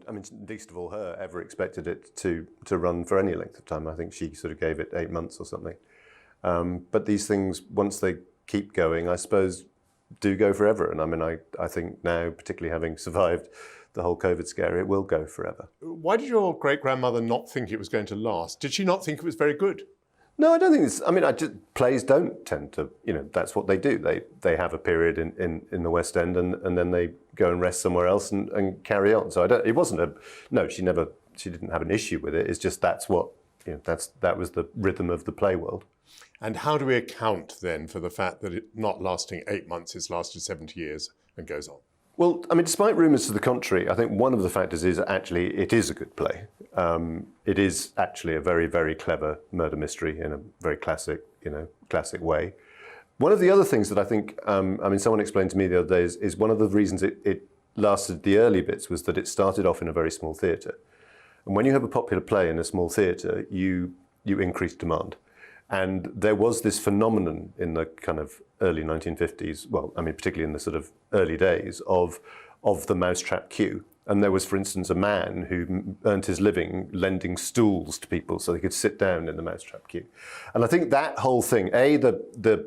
least of all her, ever expected it to run for any length of time. I think she sort of gave it 8 months or something. But these things, once they keep going, I suppose do go forever. And I mean, I think now, particularly having survived the whole COVID scare, it will go forever. Why did your great-grandmother not think it was going to last? Did she not think it was very good? No, I don't think it's. I mean, plays don't tend to. That's what they do. They have a period in the West End, and then they go and rest somewhere else and carry on. So it wasn't a. No, she didn't have an issue with it. It's just that was the rhythm of the play world. And how do we account then for the fact that it not lasting 8 months, it's lasted 70 years and goes on? Well, I mean, despite rumours to the contrary, I think one of the factors is actually it is a good play. It is actually a very, very clever murder mystery in a very classic way. One of the other things that I think, someone explained to me the other day is one of the reasons it lasted the early bits was that it started off in a very small theatre. And when you have a popular play in a small theatre, you increase demand. And there was this phenomenon in the kind of early 1950s, well, I mean, particularly in the sort of early days of the mousetrap queue. And there was, for instance, a man who earned his living lending stools to people so they could sit down in the mousetrap queue. And I think that whole thing, the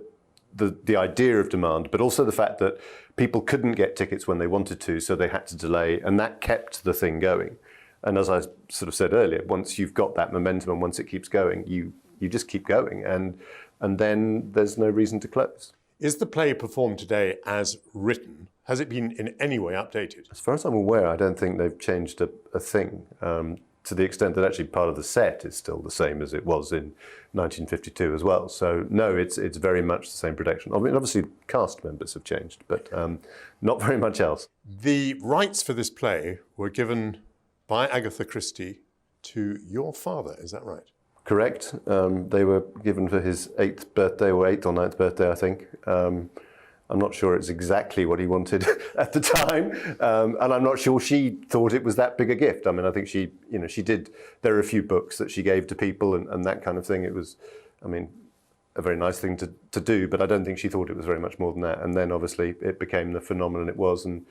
idea of demand, but also the fact that people couldn't get tickets when they wanted to, so they had to delay, and that kept the thing going. And as I sort of said earlier, once you've got that momentum and once it keeps going, you just keep going, and then there's no reason to close. Is the play performed today as written? Has it been in any way updated? As far as I'm aware, I don't think they've changed a thing, to the extent that actually part of the set is still the same as it was in 1952 as well. So no, it's very much the same production. I mean, obviously cast members have changed, but not very much else. The rights for this play were given by Agatha Christie to your father, is that right? Correct. They were given for his 8th birthday, or 8th or 9th birthday, I think. I'm not sure it's exactly what he wanted at the time, and I'm not sure she thought it was that big a gift. I mean, I think she did. There are a few books that she gave to people and that kind of thing. It was, I mean, a very nice thing to do, but I don't think she thought it was very much more than that. And then obviously it became the phenomenon it was, and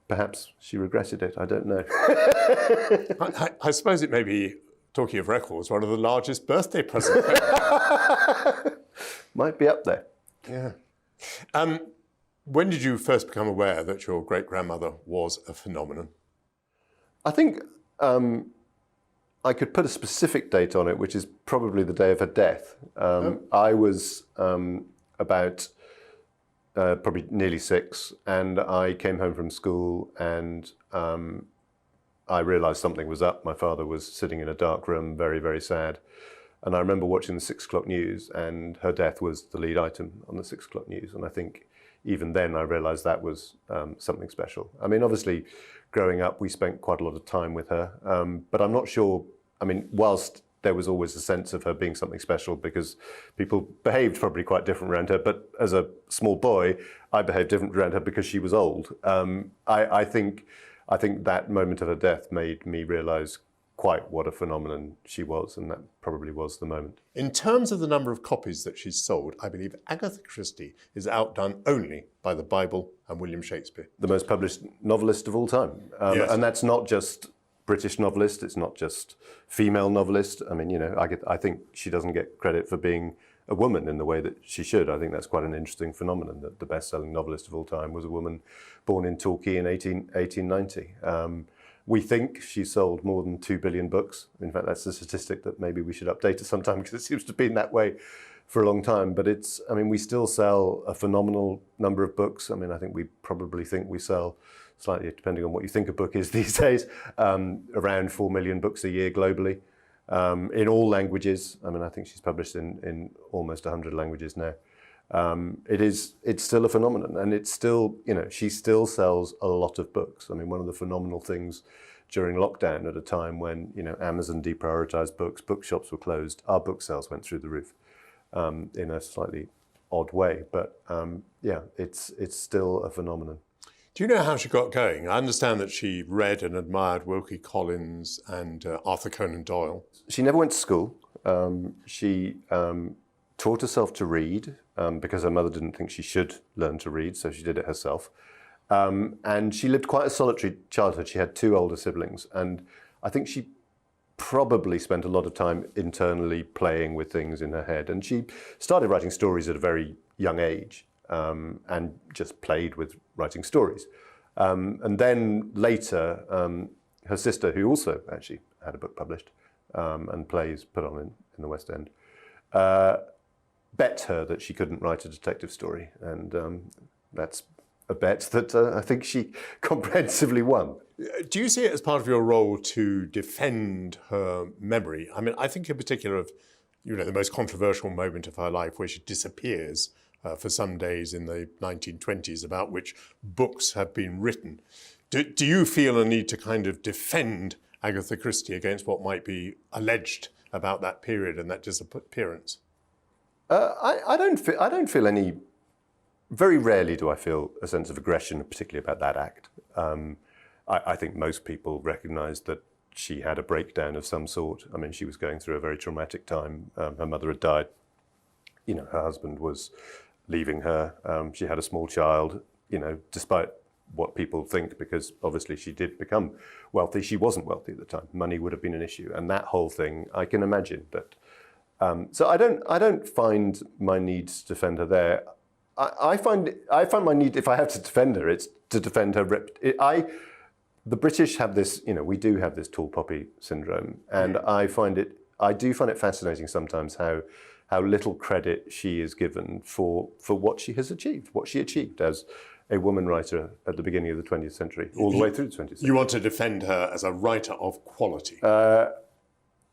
perhaps she regretted it. I don't know. I suppose it may be, talking of records, one of the largest birthday presents. Might be up there. Yeah. When did you first become aware that your great-grandmother was a phenomenon? I think I could put a specific date on it, which is probably the day of her death. I was about probably nearly 6, and I came home from school, and I realised something was up. My father was sitting in a dark room, very, very sad. And I remember watching the 6 o'clock news, and her death was the lead item on the 6 o'clock news. And I think even then I realised that was something special. I mean, obviously, growing up, we spent quite a lot of time with her. But I'm not sure, I mean, whilst there was always a sense of her being something special because people behaved probably quite different around her, but as a small boy, I behaved different around her because she was old. I think that moment of her death made me realise quite what a phenomenon she was, and that probably was the moment. In terms of the number of copies that she's sold, I believe Agatha Christie is outdone only by the Bible and William Shakespeare. The most published novelist of all time. Yes. And that's not just British novelist, it's not just female novelist. I mean, you know, I think she doesn't get credit for being a woman in the way that she should. I think that's quite an interesting phenomenon, that the best-selling novelist of all time was a woman born in Torquay in 1890. We think she sold more than 2 billion books. In fact, that's a statistic that maybe we should update at some time because it seems to have been that way for a long time. But it's, I mean, we still sell a phenomenal number of books. I mean, I think we probably think we sell, slightly depending on what you think a book is these days, around 4 million books a year globally, in all languages. I mean, I think she's published in almost 100 languages now. It's still a phenomenon, and it's still, you know, she still sells a lot of books. I mean, one of the phenomenal things during lockdown, at a time when, you know, Amazon deprioritized books, bookshops were closed, our book sales went through the roof in a slightly odd way. But yeah, it's still a phenomenon. Do you know how she got going? I understand that she read and admired Wilkie Collins and Arthur Conan Doyle. She never went to school. She taught herself to read because her mother didn't think she should learn to read, so she did it herself. And she lived quite a solitary childhood. She had 2 older siblings, and I think she probably spent a lot of time internally playing with things in her head. And she started writing stories at a very young age. and just played with writing stories. And then later, her sister, who also actually had a book published and plays put on in the West End, bet her that she couldn't write a detective story. And that's a bet that I think she comprehensively won. Do you see it as part of your role to defend her memory? I mean, I think in particular of, the most controversial moment of her life where she disappears for some days in the 1920s, about which books have been written. Do you feel a need to kind of defend Agatha Christie against what might be alleged about that period and that disappearance? I don't feel any. Very rarely do I feel a sense of aggression, particularly about that act. I think most people recognise that she had a breakdown of some sort. I mean, she was going through a very traumatic time. Her mother had died. Her husband was leaving her. She had a small child. Despite what people think, because obviously she did become wealthy, she wasn't wealthy at the time. Money would have been an issue, and that whole thing, I can imagine that. So I don't find my need to defend her there. I find my need, if I have to defend her, it's to defend her. The British have this, we do have this tall poppy syndrome, and I do find it fascinating sometimes how little credit she is given for what she has achieved, what she achieved as a woman writer at the beginning of the 20th century, all the way through the 20th century. You want to defend her as a writer of quality?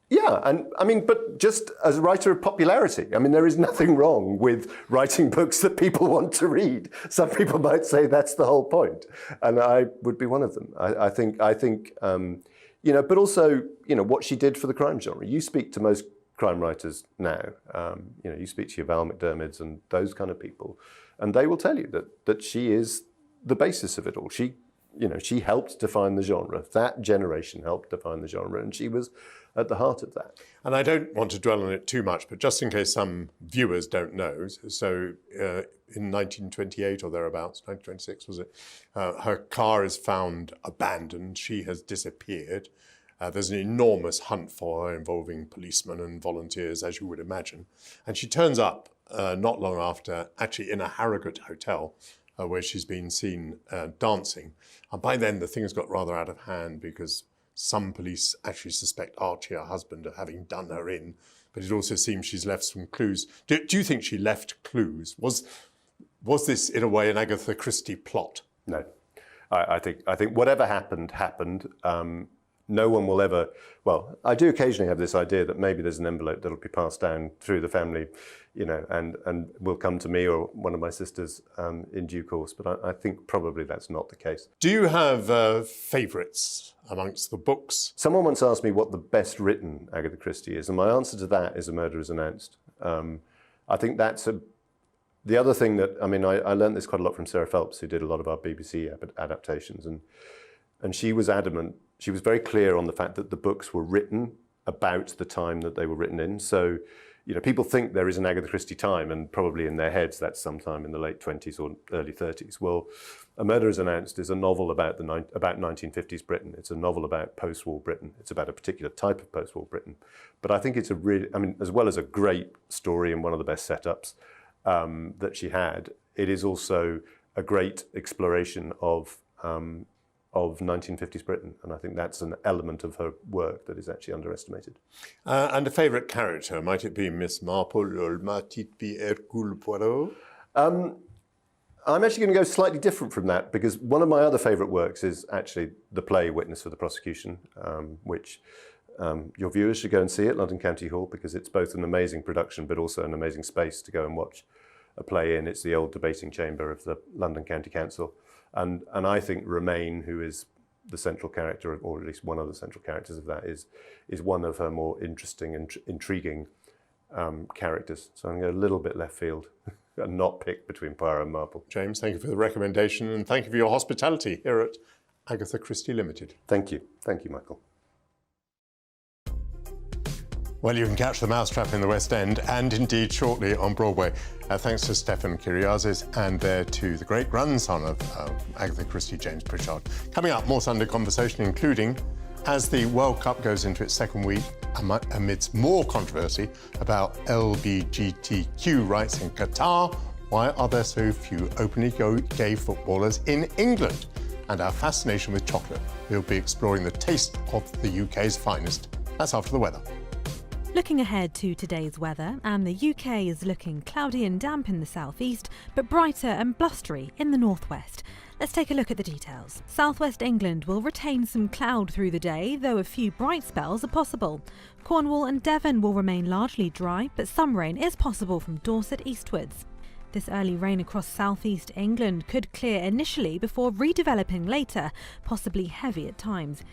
Yeah, and I mean, but just as a writer of popularity, I mean, there is nothing wrong with writing books that people want to read. Some people might say that's the whole point, and I would be one of them. I think, but also, what she did for the crime genre. You speak to most crime writers now, you speak to your Val McDermids and those kind of people, and they will tell you that she is the basis of it all. She helped define the genre. That generation helped define the genre, and she was at the heart of that. And I don't want to dwell on it too much, but just in case some viewers don't know, so in 1928 or thereabouts, 1926 was it, her car is found abandoned. She has disappeared. There's an enormous hunt for her involving policemen and volunteers, as you would imagine. And she turns up not long after, actually in a Harrogate hotel, where she's been seen dancing. And by then the things got rather out of hand, because some police actually suspect Archie, her husband, of having done her in, but it also seems she's left some clues. Do you think she left clues? Was this, in a way, an Agatha Christie plot? No. I think whatever happened. No one will ever... Well, I do occasionally have this idea that maybe there's an envelope that'll be passed down through the family, and will come to me or one of my sisters in due course. But I think probably that's not the case. Do you have favourites amongst the books? Someone once asked me what the best written Agatha Christie is, and my answer to that is A Murder is Announced. I think that's the other thing that... I mean, I learned this quite a lot from Sarah Phelps, who did a lot of our BBC adaptations, and she was adamant. She was very clear on the fact that the books were written about the time that they were written in. So, people think there is an Agatha Christie time, and probably in their heads that's sometime in the late 20s or early 30s. Well, A Murder is Announced is a novel about 1950s Britain. It's a novel about post-war Britain. It's about a particular type of post-war Britain. But I think it's as well as a great story and one of the best setups that she had, it is also a great exploration of 1950s Britain, and I think that's an element of her work that is actually underestimated. And a favourite character, might it be Miss Marple or might it be Hercule Poirot? I'm actually going to go slightly different from that, because one of my other favourite works is actually the play Witness for the Prosecution, which your viewers should go and see at London County Hall, because it's both an amazing production but also an amazing space to go and watch a play in. It's the old debating chamber of the London County Council. And I think Romaine, who is the central character, or at least one of the central characters of that, is one of her more interesting and intriguing characters. So I'm going to go a little bit left field and not pick between Poirot and Marple. James, thank you for the recommendation, and thank you for your hospitality here at Agatha Christie Limited. Thank you. Thank you, Michael. Well, you can catch The Mousetrap in the West End, and indeed shortly on Broadway. Thanks to Stefan Kyriazis, and there to the great grandson of Agatha Christie, James Pritchard. Coming up, more Sunday conversation, including as the World Cup goes into its second week, amidst more controversy about LGBTQ rights in Qatar, Why are there so few openly gay footballers in England? And our fascination with chocolate. We'll be exploring the taste of the UK's finest. That's after the weather. Looking ahead to today's weather, and the UK is looking cloudy and damp in the southeast, but brighter and blustery in the northwest. Let's take a look at the details. Southwest England will retain some cloud through the day, though a few bright spells are possible. Cornwall and Devon will remain largely dry, but some rain is possible from Dorset eastwards. This early rain across southeast England could clear initially before redeveloping later, possibly heavy at times.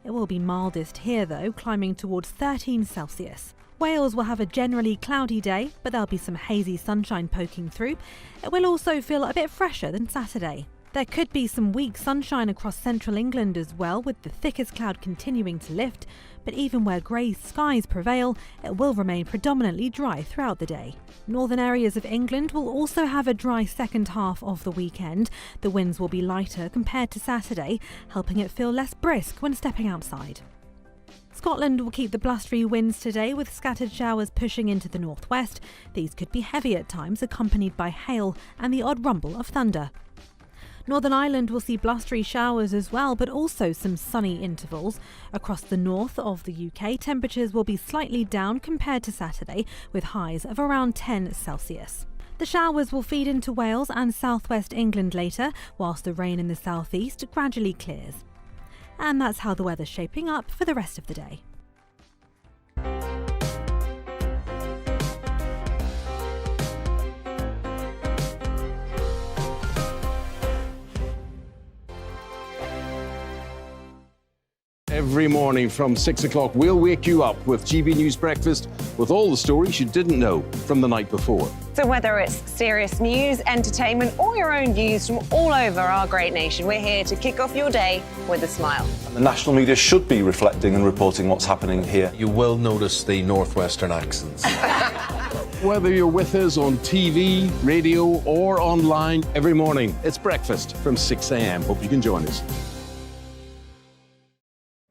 It will be mildest here though, climbing towards 13 Celsius. Wales will have a generally cloudy day, but there'll be some hazy sunshine poking through. It will also feel a bit fresher than Saturday. There could be some weak sunshine across central England as well, with the thickest cloud continuing to lift, but even where grey skies prevail, it will remain predominantly dry throughout the day. Northern areas of England will also have a dry second half of the weekend. The winds will be lighter compared to Saturday, helping it feel less brisk when stepping outside. Scotland will keep the blustery winds today, with scattered showers pushing into the northwest. These could be heavy at times, accompanied by hail and the odd rumble of thunder. Northern Ireland will see blustery showers as well, but also some sunny intervals. Across the north of the UK, temperatures will be slightly down compared to Saturday, with highs of around 10 Celsius. The showers will feed into Wales and southwest England later, whilst the rain in the southeast gradually clears. And that's how the weather's shaping up for the rest of the day. Every morning from 6 o'clock, we'll wake you up with GB News Breakfast with all the stories you didn't know from the night before. So whether it's serious news, entertainment, or your own news from all over our great nation, we're here to kick off your day with a smile. The national media should be reflecting and reporting what's happening here. You will notice the northwestern accents. Whether you're with us on TV, radio, or online, every morning, it's breakfast from 6 a.m. Hope you can join us.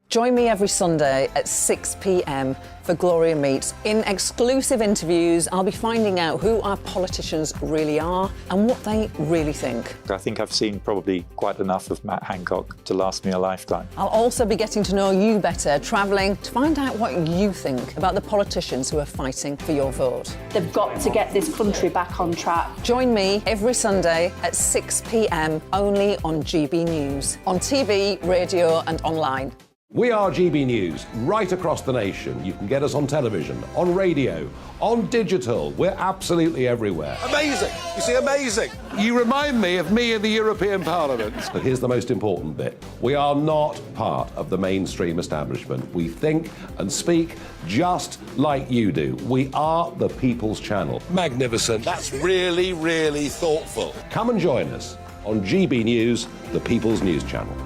Join me every Sunday at 6 p.m. for Gloria Meets. In exclusive interviews, I'll be finding out who our politicians really are and what they really think. I think I've seen probably quite enough of Matt Hancock to last me a lifetime. I'll also be getting to know you better, travelling to find out what you think about the politicians who are fighting for your vote. They've got to get this country back on track. Join me every Sunday at 6 p.m. only on GB News, on TV, radio and online. We are GB News, right across the nation. You can get us on television, on radio, on digital. We're absolutely everywhere. Amazing. You see, amazing. You remind me of me in the European Parliament. But here's the most important bit. We are not part of the mainstream establishment. We think and speak just like you do. We are the People's Channel. Magnificent. That's really, really thoughtful. Come and join us on GB News, the People's News Channel.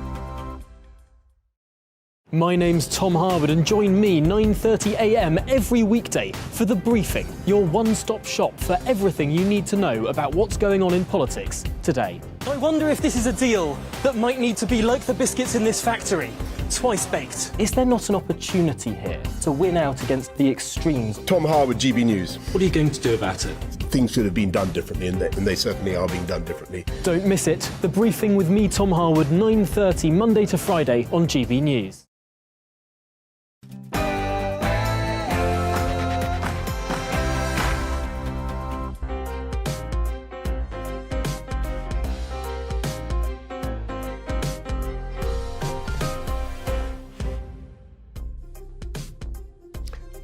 My name's Tom Harwood and join me 9:30 a.m. every weekday for The Briefing, your one-stop shop for everything you need to know about what's going on in politics today. I wonder if this is a deal that might need to be like the biscuits in this factory, twice baked. Is there not an opportunity here to win out against the extremes? Tom Harwood, GB News. What are you going to do about it? Things should have been done differently, and they certainly are being done differently. Don't miss it. The Briefing with me, Tom Harwood, 9:30 Monday to Friday on GB News.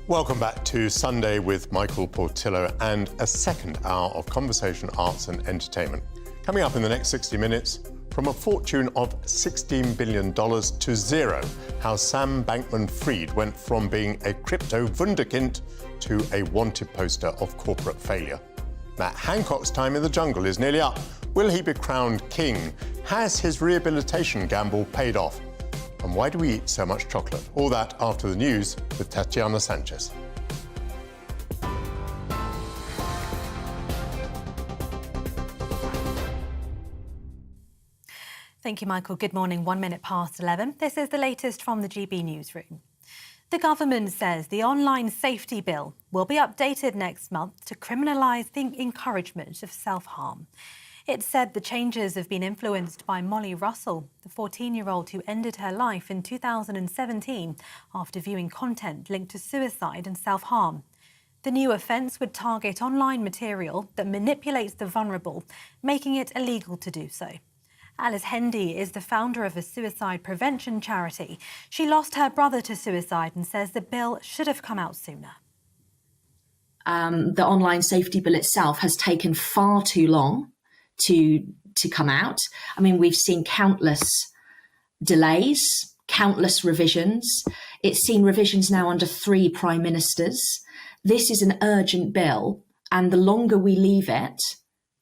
Welcome back to Sunday with Michael Portillo and a second hour of conversation, arts and entertainment. Coming up in the next 60 minutes, from a fortune of $16 billion to zero, how Sam Bankman-Fried went from being a crypto wunderkind to a wanted poster of corporate failure. Matt Hancock's time in the jungle is nearly up. Will he be crowned king? Has his rehabilitation gamble paid off? And why do we eat so much chocolate? All that after the news with Tatiana Sanchez. Thank you, Michael. Good morning. 1 minute past 11. This is the latest from the GB newsroom. The government says the online safety bill will be updated next month to criminalise the encouragement of self-harm. It said the changes have been influenced by Molly Russell, the 14-year-old who ended her life in 2017 after viewing content linked to suicide and self-harm. The new offence would target online material that manipulates the vulnerable, making it illegal to do so. Alice Hendy is the founder of a suicide prevention charity. She lost her brother to suicide and says the bill should have come out sooner. The online safety bill itself has taken far too long to come out. I mean, we've seen countless delays, countless revisions. It's seen revisions now under 3 prime ministers. This is an urgent bill, and the longer we leave it,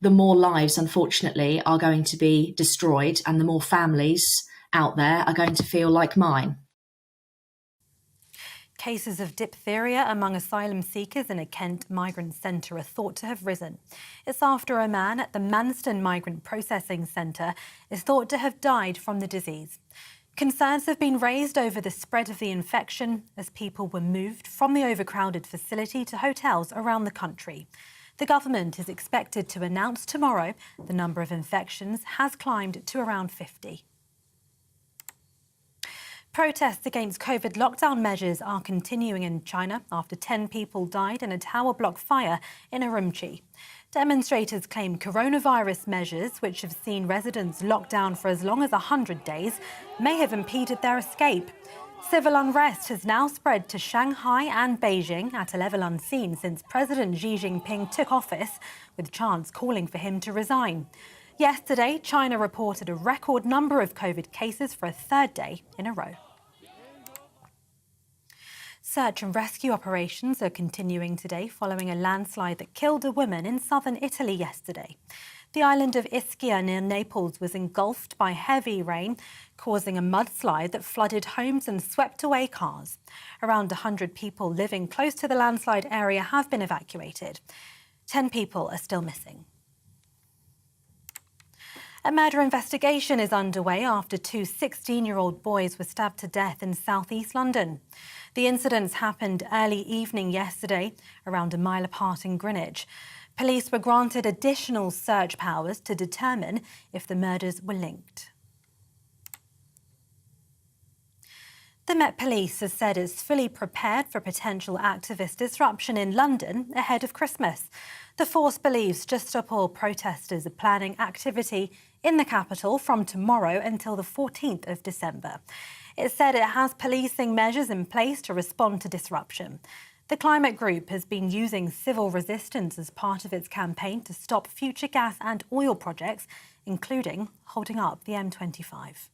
the more lives, unfortunately, are going to be destroyed, and the more families out there are going to feel like mine. Cases of diphtheria among asylum seekers in a Kent migrant centre are thought to have risen. It's after a man at the Manston Migrant Processing Centre is thought to have died from the disease. Concerns have been raised over the spread of the infection as people were moved from the overcrowded facility to hotels around the country. The government is expected to announce tomorrow the number of infections has climbed to around 50. Protests against COVID lockdown measures are continuing in China after 10 people died in a tower block fire in Urumqi. Demonstrators claim coronavirus measures, which have seen residents locked down for as long as 100 days, may have impeded their escape. Civil unrest has now spread to Shanghai and Beijing at a level unseen since President Xi Jinping took office, with chants calling for him to resign. Yesterday, China reported a record number of COVID cases for a 3rd day in a row. Search and rescue operations are continuing today following a landslide that killed a woman in southern Italy yesterday. The island of Ischia near Naples was engulfed by heavy rain, causing a mudslide that flooded homes and swept away cars. Around 100 people living close to the landslide area have been evacuated. 10 people are still missing. A murder investigation is underway after 2 16-year-old boys were stabbed to death in south-east London. The incidents happened early evening yesterday, around a mile apart in Greenwich. Police were granted additional search powers to determine if the murders were linked. The Met Police has said it's fully prepared for potential activist disruption in London ahead of Christmas. The force believes Just Stop Oil protesters are planning activity in the capital from tomorrow until the 14th of December. It said it has policing measures in place to respond to disruption. The climate group has been using civil resistance as part of its campaign to stop future gas and oil projects, including holding up the M25.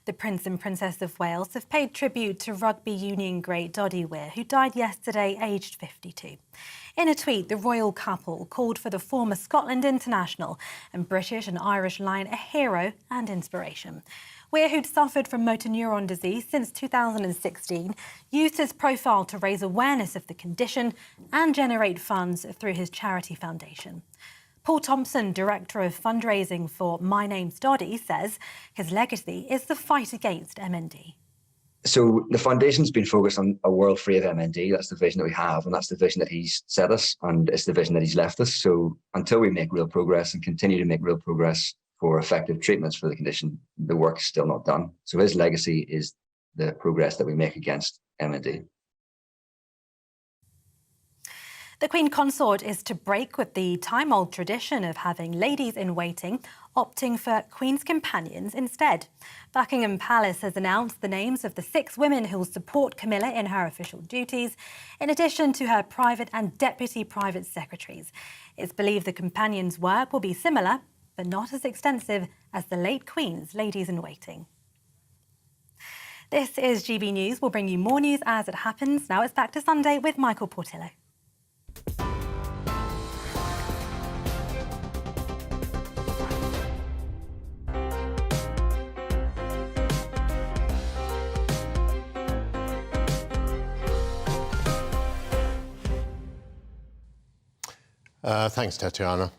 The Prince and Princess of Wales have paid tribute to rugby union great Doddy Weir, who died yesterday aged 52. In a tweet, the royal couple called for the former Scotland international and British and Irish Lion a hero and inspiration. Weir, who'd suffered from motor neuron disease since 2016, used his profile to raise awareness of the condition and generate funds through his charity foundation. Paul Thompson, Director of Fundraising for My Name's Doddy, says his legacy is the fight against MND. So the foundation's been focused on a world free of MND. That's the vision that we have, and that's the vision that he's set us, and it's the vision that he's left us. So until we make real progress and continue to make real progress for effective treatments for the condition, the work's still not done. So his legacy is the progress that we make against MND. The Queen Consort is to break with the time-old tradition of having ladies in waiting, opting for Queen's companions instead. Buckingham Palace has announced the names of the 6 women who will support Camilla in her official duties, in addition to her private and deputy private secretaries. It's believed the companions' work will be similar, but not as extensive as the late Queen's ladies in waiting. This is GB News. We'll bring you more news as it happens. Now it's back to Sunday with Michael Portillo. Thanks, Tatiana.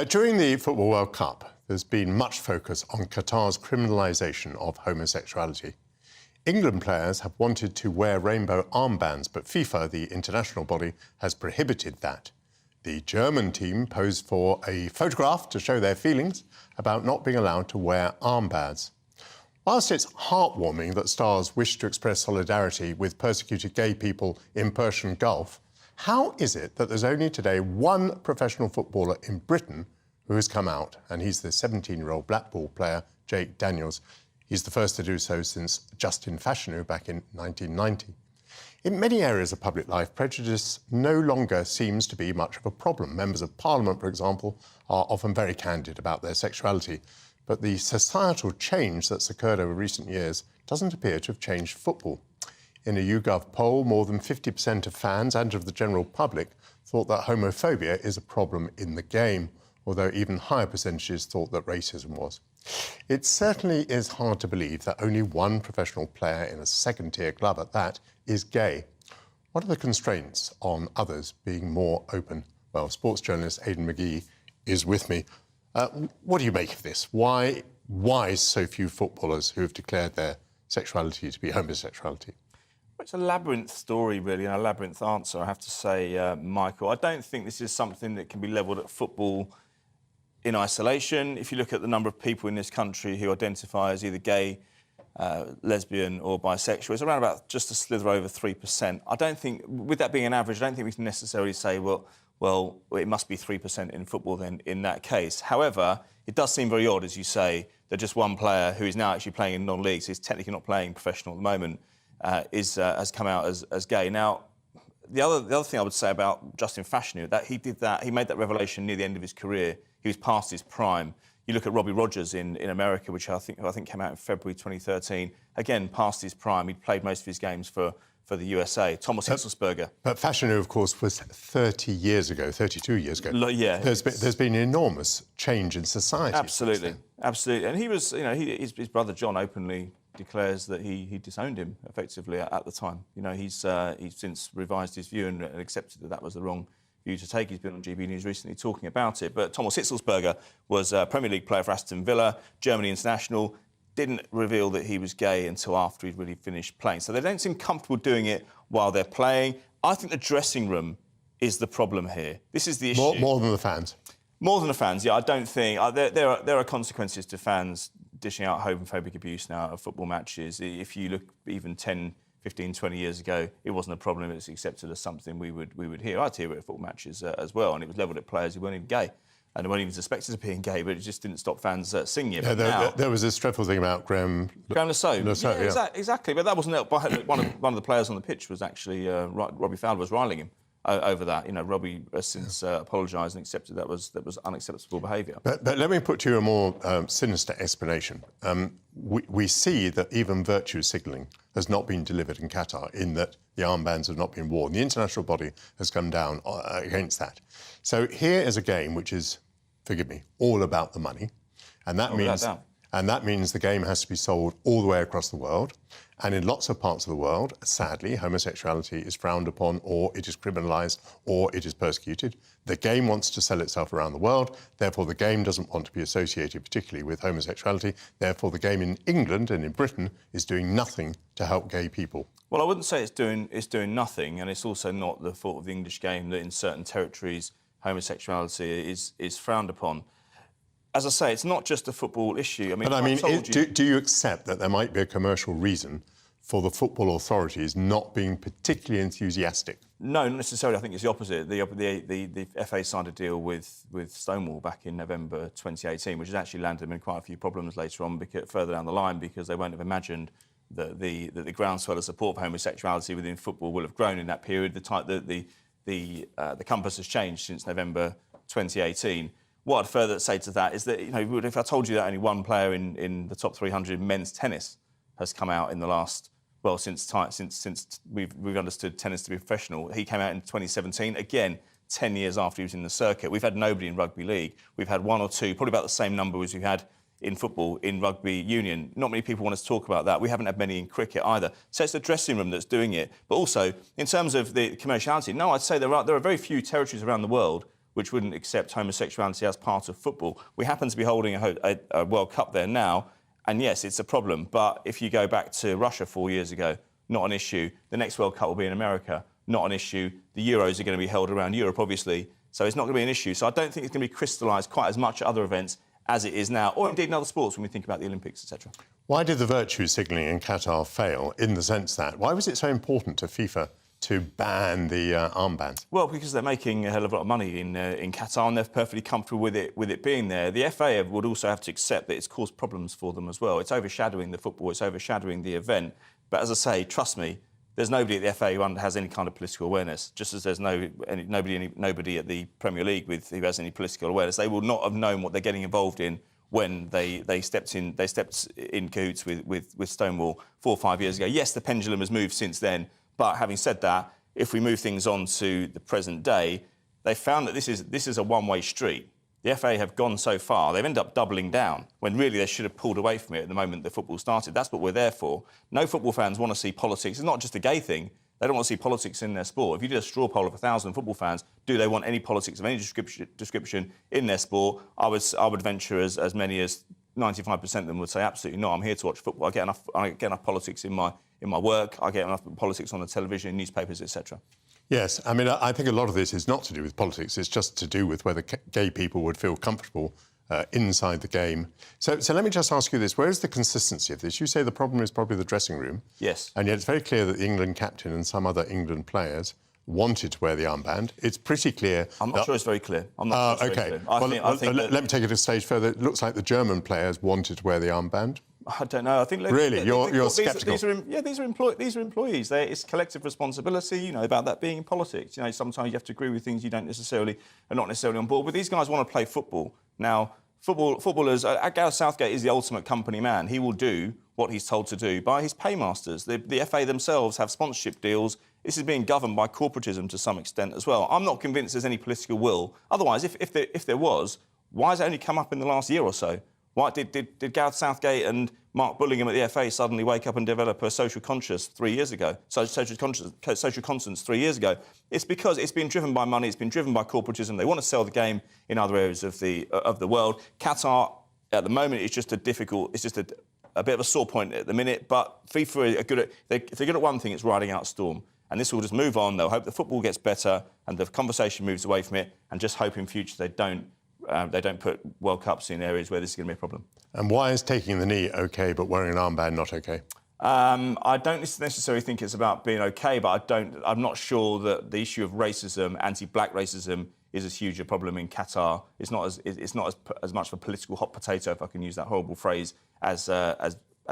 During the Football World Cup, there's been much focus on Qatar's criminalisation of homosexuality. England players have wanted to wear rainbow armbands, but FIFA, the international body, has prohibited that. The German team posed for a photograph to show their feelings about not being allowed to wear armbands. Whilst it's heartwarming that stars wish to express solidarity with persecuted gay people in Persian Gulf, how is it that there's only today one professional footballer in Britain who has come out, and he's the 17-year-old Blackpool player, Jake Daniels. He's the first to do so since Justin Fashanu back in 1990. In many areas of public life, prejudice no longer seems to be much of a problem. Members of Parliament, for example, are often very candid about their sexuality. But the societal change that's occurred over recent years doesn't appear to have changed football. In a YouGov poll, more than 50% of fans and of the general public thought that homophobia is a problem in the game, although even higher percentages thought that racism was. It certainly is hard to believe that only one professional player in a second-tier club at that is gay. What are the constraints on others being more open? Well, sports journalist Aidan McGee is with me. What do you make of this? Why so few footballers who have declared their sexuality to be homosexuality? It's a labyrinth story, really, and a labyrinth answer, I have to say, Michael. I don't think this is something that can be levelled at football in isolation. If you look at the number of people in this country who identify as either gay, lesbian or bisexual, it's around about just a slither over 3%. I don't think, with that being an average, I don't think we can necessarily say, well, it must be 3% in football then in that case. However, it does seem very odd, as you say, that just one player who is now actually playing in non-leagues, who's technically not playing professional at the moment, has come out as gay. Now, the other thing I would say about Justin Fashanu, that he made that revelation near the end of his career. He was past his prime. You look at Robbie Rogers in America, which I think came out in February 2013. Again, past his prime. He'd played most of his games for the USA. Thomas Hitzelsberger. But Fashanu, of course, was 32 years ago. Yeah. There's been an enormous change in society. Absolutely. And he was, his brother John openly declares that he disowned him effectively at the time. He's since revised his view and accepted that was the wrong view to take. He's been on GBNews recently talking about it. But Thomas Hitzelsberger was a Premier League player for Aston Villa, Germany international, didn't reveal that he was gay until after he'd really finished playing. So they don't seem comfortable doing it while they're playing. I think the dressing room is the problem here. This is the issue. More than the fans? More than the fans, yeah. I don't think... There are consequences to fans dishing out homophobic abuse now at football matches. If you look even 10, 15, 20 years ago, it wasn't a problem. It was accepted as something we would hear. I'd hear it at football matches as well, and it was levelled at players who weren't even gay. And they weren't even suspected of being gay, but it just didn't stop fans singing it. Yeah, there was this dreadful thing about Graham Lasseau. Yeah. Exactly. But that wasn't one of the players on the pitch was actually Robbie Fowler was riling him over that. Robbie has since apologised and accepted that was unacceptable behaviour. But let me put to you a more sinister explanation. We see that even virtue signalling has not been delivered in Qatar, in that the armbands have not been worn. The international body has come down against that. So here is a game which is, forgive me, all about the money. And that means the game has to be sold all the way across the world. And in lots of parts of the world, sadly, homosexuality is frowned upon, or it is criminalised, or it is persecuted. The game wants to sell itself around the world. Therefore, the game doesn't want to be associated particularly with homosexuality. Therefore, the game in England and in Britain is doing nothing to help gay people. Well, I wouldn't say it's doing nothing, and it's also not the fault of the English game that in certain territories homosexuality is frowned upon. As I say, it's not just a football issue. Do you accept that there might be a commercial reason for the football authorities not being particularly enthusiastic? No, not necessarily. I think it's the opposite. The FA signed a deal with Stonewall back in November 2018, which has actually landed them in quite a few problems later on, further down the line, because they won't have imagined that the groundswell of support for homosexuality within football will have grown in that period. The compass has changed since November 2018. What I'd further say to that is that, if I told you that only one player in the top 300 men's tennis has come out in the last, since we've understood tennis to be professional, he came out in 2017, again, 10 years after he was in the circuit. We've had nobody in rugby league. We've had one or two, probably about the same number as we had in football, in rugby union. Not many people want us to talk about that. We haven't had many in cricket either. So it's the dressing room that's doing it. But also, in terms of the commerciality, no, I'd say there are very few territories around the world which wouldn't accept homosexuality as part of football. We happen to be holding a World Cup there now, And yes, it's a problem. But if you go back to Russia 4 years ago, not an issue. The next World Cup will be in America, not an issue. The Euros are going to be held around Europe, obviously, so it's not going to be an issue. So I don't think it's going to be crystallised quite as much at other events as it is now, or indeed in other sports when we think about the Olympics, etc. Why did the virtue signalling in Qatar fail, in the sense that, why was it so important to FIFA to ban the armbands? Well, because they're making a hell of a lot of money in Qatar, and they're perfectly comfortable with it being there. The FA would also have to accept that it's caused problems for them as well. It's overshadowing the football, it's overshadowing the event. But as I say, trust me, there's nobody at the FA who has any kind of political awareness, just as there's nobody at the Premier League who has any political awareness. They will not have known what they're getting involved in when they stepped in cahoots with Stonewall 4 or 5 years ago. Yes, the pendulum has moved since then, but having said that, if we move things on to the present day, they found that this is a one-way street. The FA have gone so far, they've ended up doubling down, when really they should have pulled away from it at the moment the football started. That's what we're there for. No football fans want to see politics. It's not just a gay thing. They don't want to see politics in their sport. If you did a straw poll of 1,000 football fans, do they want any politics of any description in their sport? I would venture as many as 95% of them would say absolutely not. I'm here to watch football. I get enough politics in my work. I get enough politics on the television, newspapers, etc. Yes, I mean, I think a lot of this is not to do with politics. It's just to do with whether gay people would feel comfortable inside the game. So let me just ask you this. Where is the consistency of this? You say the problem is probably the dressing room. Yes. And yet it's very clear that the England captain and some other England players wanted to wear the armband. It's pretty clear... I'm not sure it's very clear. I'm not sure it's very clear. I think let me take it a stage further. It looks like the German players wanted to wear the armband. I don't know. I think really, you're sceptical. These are employees. It's collective responsibility. About that being in politics. Sometimes you have to agree with things you are not necessarily on board. But these guys want to play football. Now, footballers. Gareth Southgate is the ultimate company man. He will do what he's told to do by his paymasters. The FA themselves have sponsorship deals. This is being governed by corporatism to some extent as well. I'm not convinced there's any political will. Otherwise, if there was, why has it only come up in the last year or so? Why did Gareth Southgate and Mark Bullingham at the FA suddenly wake up and develop a social conscience 3 years ago? Social conscience 3 years ago. It's because it's been driven by money. It's been driven by corporatism. They want to sell the game in other areas of the world. Qatar at the moment is just a difficult. It's just a bit of a sore point at the minute. But FIFA are good at. If they're good at one thing, it's riding out a storm. And this will just move on. They'll hope the football gets better and the conversation moves away from it. And just hope in future they don't put World Cups in areas where this is going to be a problem. And why is taking the knee OK, but wearing an armband not OK? I don't necessarily think it's about being OK, but I'm not sure that the issue of racism, anti-black racism, is as huge a problem in Qatar. It's not as much of a political hot potato, if I can use that horrible phrase, as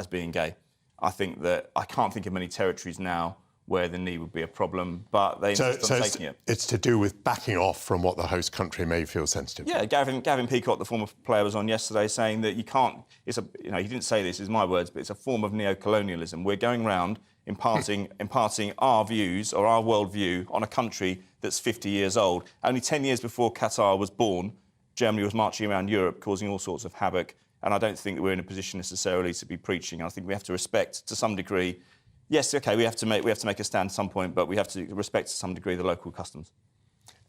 being gay. I think that I can't think of many territories now where the knee would be a problem, but they insist on taking it. It's to do with backing off from what the host country may feel sensitive. Yeah, Gavin Peacock, the former player, was on yesterday saying that you can't. He didn't say this, is my words, but it's a form of neo-colonialism. We're going round imparting our views or our worldview on a country that's 50 years old. Only 10 years before Qatar was born, Germany was marching around Europe, causing all sorts of havoc. And I don't think that we're in a position necessarily to be preaching. I think we have to respect, to some degree. Yes, OK, we have to make a stand at some point, but we have to respect to some degree the local customs.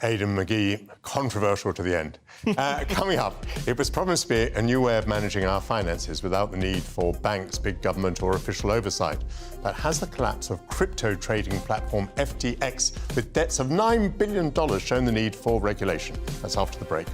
Aidan McGee, controversial to the end. Coming up, it was promised to be a new way of managing our finances without the need for banks, big government or official oversight. But has the collapse of crypto trading platform FTX with debts of $9 billion shown the need for regulation? That's after the break.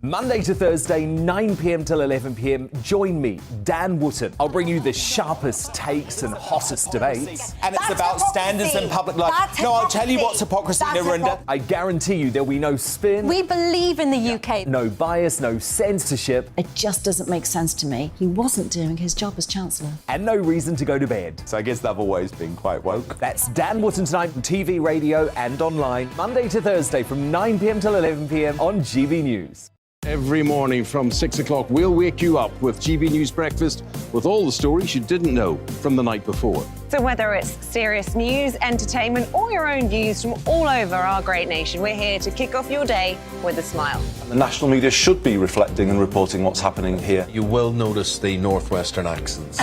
Monday to Thursday, 9 p.m. till 11 p.m. Join me, Dan Wootton. I'll bring you the sharpest takes and hottest debates. And it's about standards and public life. No, I'll tell you what's hypocrisy, Narendra. I guarantee you there'll be no spin. We believe in the UK. No bias, no censorship. It just doesn't make sense to me. He wasn't doing his job as Chancellor. And no reason to go to bed. So I guess they've always been quite woke. That's Dan Wootton tonight on TV, radio and online. Monday to Thursday from 9 p.m. till 11 p.m. on GBNews. Every morning from 6 o'clock, we'll wake you up with GB News Breakfast with all the stories you didn't know from the night before. So whether it's serious news, entertainment, or your own views from all over our great nation, we're here to kick off your day with a smile. The national media should be reflecting and reporting what's happening here. You will notice the northwestern accents.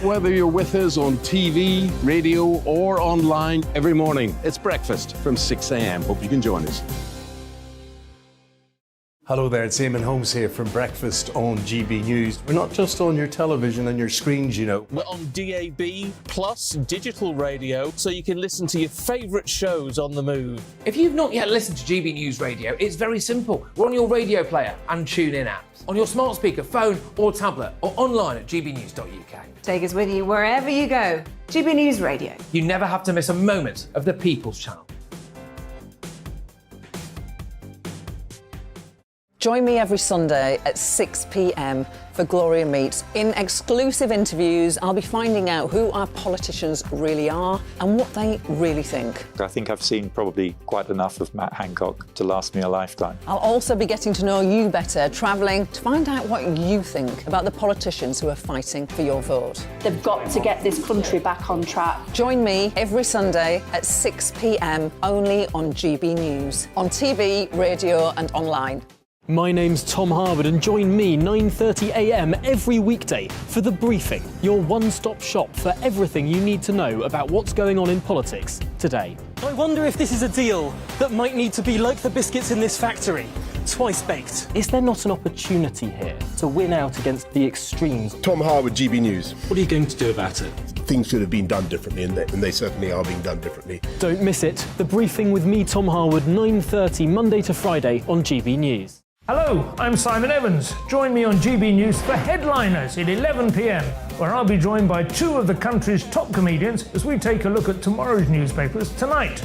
Whether you're with us on TV, radio, or online, every morning it's breakfast from 6 a.m. Hope you can join us. Hello there, it's Eamon Holmes here from Breakfast on GB News. We're not just on your television and your screens, you know. We're on DAB plus digital radio, so you can listen to your favourite shows on the move. If you've not yet listened to GB News Radio, it's very simple. We're on your radio player and TuneIn apps, on your smart speaker, phone or tablet, or online at gbnews.uk. Take us with you wherever you go. GB News Radio. You never have to miss a moment of the People's Channel. Join me every Sunday at 6 p.m. for Gloria Meets. In exclusive interviews, I'll be finding out who our politicians really are and what they really think. I think I've seen probably quite enough of Matt Hancock to last me a lifetime. I'll also be getting to know you better, travelling to find out what you think about the politicians who are fighting for your vote. They've got to get this country back on track. Join me every Sunday at 6 p.m. only on GB News, on TV, radio and online. My name's Tom Harwood and join me 9:30 a.m. every weekday for The Briefing, your one-stop shop for everything you need to know about what's going on in politics today. I wonder if this is a deal that might need to be like the biscuits in this factory, twice baked. Is there not an opportunity here to win out against the extremes? Tom Harwood, GB News. What are you going to do about it? Things should have been done differently, and they certainly are being done differently. Don't miss it. The Briefing with me, Tom Harwood, 9:30 Monday to Friday on GB News. Hello, I'm Simon Evans. Join me on GB News for Headliners at 11 p.m, where I'll be joined by two of the country's top comedians as we take a look at tomorrow's newspapers tonight.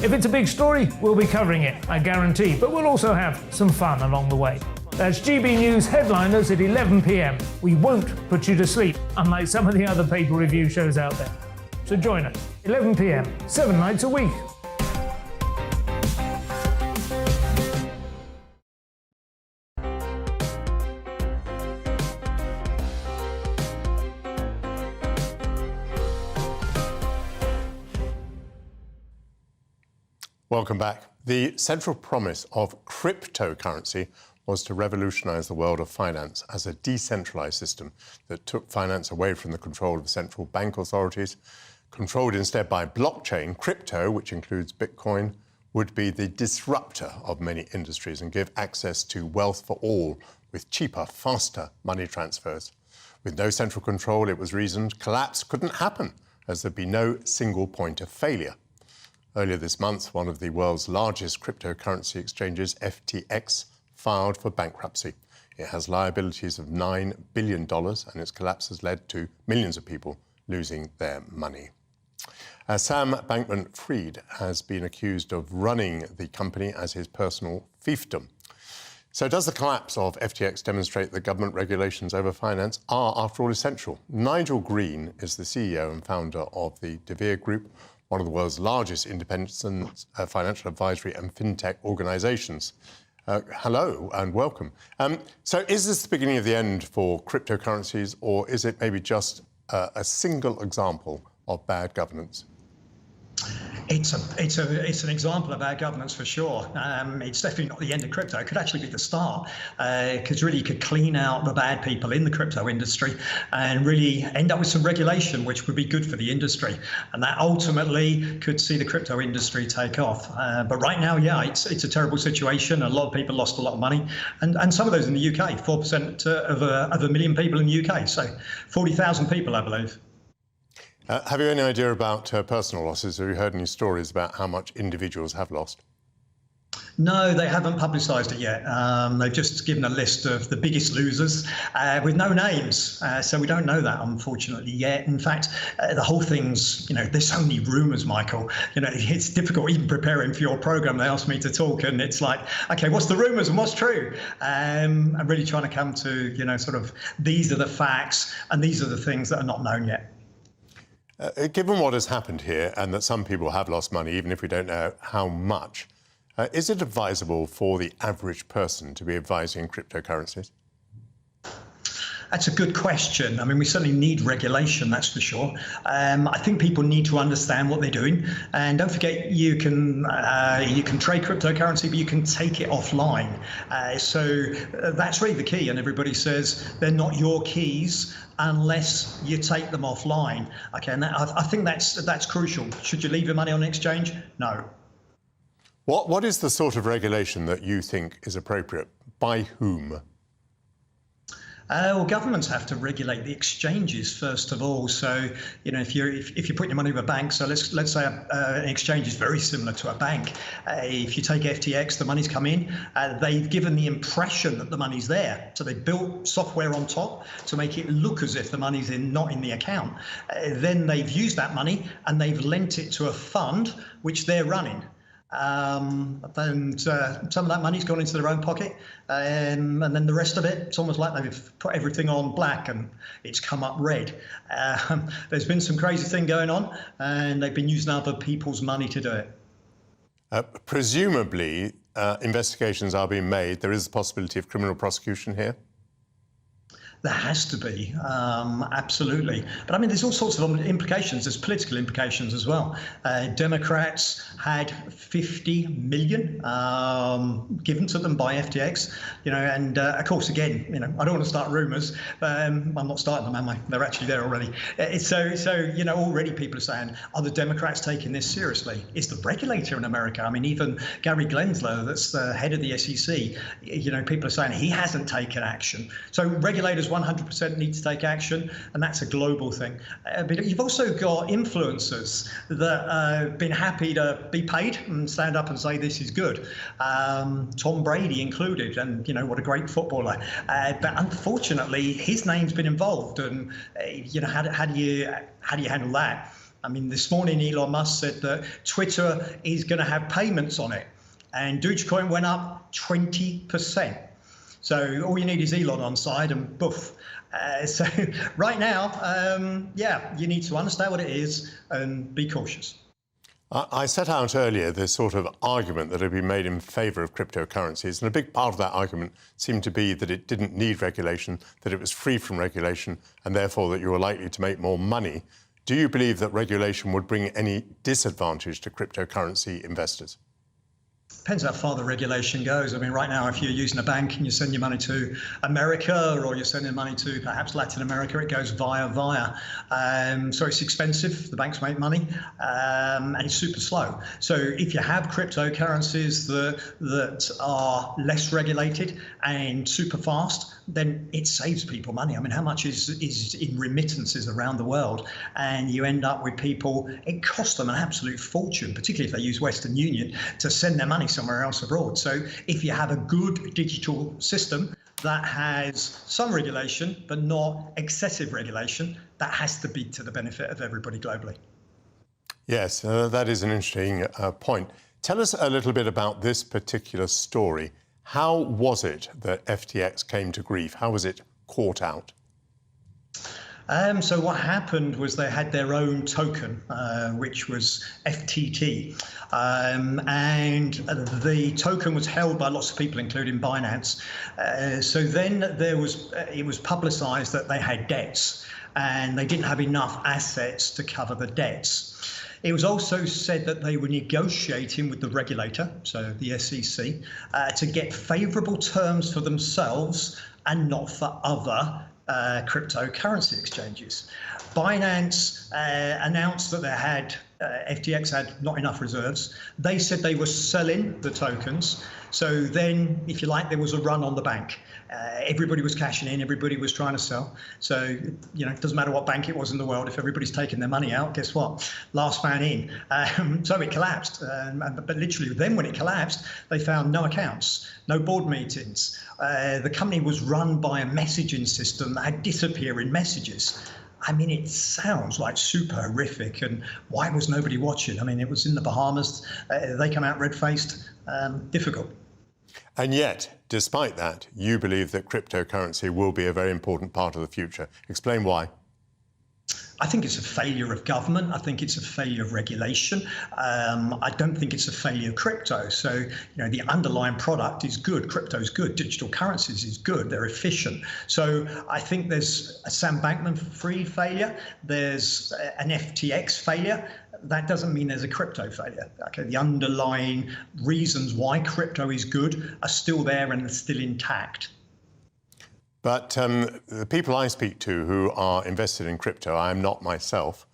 If it's a big story, we'll be covering it, I guarantee, but we'll also have some fun along the way. That's GB News Headliners at 11 p.m. We won't put you to sleep, unlike some of the other paper review shows out there. So join us, 11 p.m, 7 nights a week. Welcome back. The central promise of cryptocurrency was to revolutionise the world of finance as a decentralised system that took finance away from the control of central bank authorities. Controlled instead by blockchain, crypto, which includes Bitcoin, would be the disruptor of many industries and give access to wealth for all with cheaper, faster money transfers. With no central control, it was reasoned collapse couldn't happen as there'd be no single point of failure. Earlier this month, one of the world's largest cryptocurrency exchanges, FTX, filed for bankruptcy. It has liabilities of $9 billion, and its collapse has led to millions of people losing their money. Sam Bankman-Fried has been accused of running the company as his personal fiefdom. So does the collapse of FTX demonstrate that government regulations over finance are, after all, essential? Nigel Green is the CEO and founder of the De Beer Group, one of the world's largest independent financial advisory and fintech organisations. Hello and welcome. So is this the beginning of the end for cryptocurrencies, or is it maybe just a single example of bad governance? It's an example of our governance for sure. It's definitely not the end of crypto. It could actually be the start, because really you could clean out the bad people in the crypto industry and really end up with some regulation, which would be good for the industry. And that ultimately could see the crypto industry take off. But right now, yeah, it's a terrible situation. A lot of people lost a lot of money, and some of those in the UK, 4% of a million people in the UK. So 40,000 people, I believe. Have you any idea about personal losses? Have you heard any stories about how much individuals have lost? No, they haven't publicised it yet. They've just given a list of the biggest losers with no names. So we don't know that, unfortunately, yet. In fact, the whole thing's, there's so many rumours, Michael. It's difficult even preparing for your programme. They asked me to talk and it's like, OK, what's the rumours and what's true? I'm really trying to come to, sort of these are the facts and these are the things that are not known yet. Given what has happened here and that some people have lost money, even if we don't know how much, is it advisable for the average person to be advising in cryptocurrencies? That's a good question. I mean, we certainly need regulation, that's for sure. I think people need to understand what they're doing. And don't forget, you can trade cryptocurrency, but you can take it offline. So that's really the key. And everybody says they're not your keys unless you take them offline. Okay, and I think that's crucial. Should you leave your money on an exchange? No. What is the sort of regulation that you think is appropriate? By whom? Well, governments have to regulate the exchanges first of all. So, if you're putting your money with a bank, so let's say an exchange is very similar to a bank. If you take FTX, the money's come in. They've given the impression that the money's there, so they built software on top to make it look as if the money's not in the account. Then they've used that money and they've lent it to a fund which they're running. And some of that money's gone into their own pocket, and then the rest of it, it's almost like they've put everything on black and it's come up red. There's been some crazy thing going on, and they've been using other people's money to do it. Presumably, investigations are being made. There is a possibility of criminal prosecution here. There has to be, absolutely. But I mean, there's all sorts of implications. There's political implications as well. Democrats had 50 million given to them by FTX, and of course, again, I don't want to start rumours. I'm not starting them, am I? They're actually there already. So already people are saying, are the Democrats taking this seriously? Is the regulator in America? I mean, even Gary Gensler, that's the head of the SEC, people are saying he hasn't taken action. So regulators 100% need to take action, and that's a global thing. But you've also got influencers that have been happy to be paid and stand up and say this is good. Tom Brady included, and what a great footballer. But unfortunately, his name's been involved, and how do you handle that? I mean, this morning Elon Musk said that Twitter is going to have payments on it, and Dogecoin went up 20%. So all you need is Elon on side and boof. So right now, you need to understand what it is and be cautious. I set out earlier this sort of argument that had been made in favour of cryptocurrencies, and a big part of that argument seemed to be that it didn't need regulation, that it was free from regulation, and therefore that you were likely to make more money. Do you believe that regulation would bring any disadvantage to cryptocurrency investors? Depends how far the regulation goes. I mean, right now, if you're using a bank and you send your money to America, or you're sending money to perhaps Latin America, it goes via. So it's expensive. The banks make money, and it's super slow. So if you have cryptocurrencies that are less regulated and super fast, then it saves people money. I mean, how much is in remittances around the world? And you end up with people, it costs them an absolute fortune, particularly if they use Western Union, to send their money somewhere else abroad. So if you have a good digital system that has some regulation, but not excessive regulation, that has to be to the benefit of everybody globally. Yes, that is an interesting point. Tell us a little bit about this particular story. How was it that FTX came to grief? How was it caught out? So what happened was they had their own token, which was FTT. And the token was held by lots of people, including Binance. So then it was publicized that they had debts, and they didn't have enough assets to cover the debts. It was also said that they were negotiating with the regulator, so the SEC, to get favourable terms for themselves and not for other cryptocurrency exchanges. Binance announced that FTX had not enough reserves. They said they were selling the tokens. So then, if you like, there was a run on the bank. Everybody was cashing in, everybody was trying to sell. So, it doesn't matter what bank it was in the world. If everybody's taking their money out, guess what? Last man in. So it collapsed. But literally, then when it collapsed, they found no accounts, no board meetings. The company was run by a messaging system that had disappearing messages. I mean, it sounds like super horrific. And why was nobody watching? I mean, it was in the Bahamas. They come out red-faced. Difficult. And yet, despite that, you believe that cryptocurrency will be a very important part of the future. Explain why. I think it's a failure of government. I think it's a failure of regulation. I don't think it's a failure of crypto. So, you know, the underlying product is good. Crypto is good. Digital currencies is good. They're efficient. So I think there's a Sam Bankman-Fried failure. There's an FTX failure. That doesn't mean there's a crypto failure. Okay, the underlying reasons why crypto is good are still there and are still intact. But the people I speak to who are invested in crypto, I am not myself,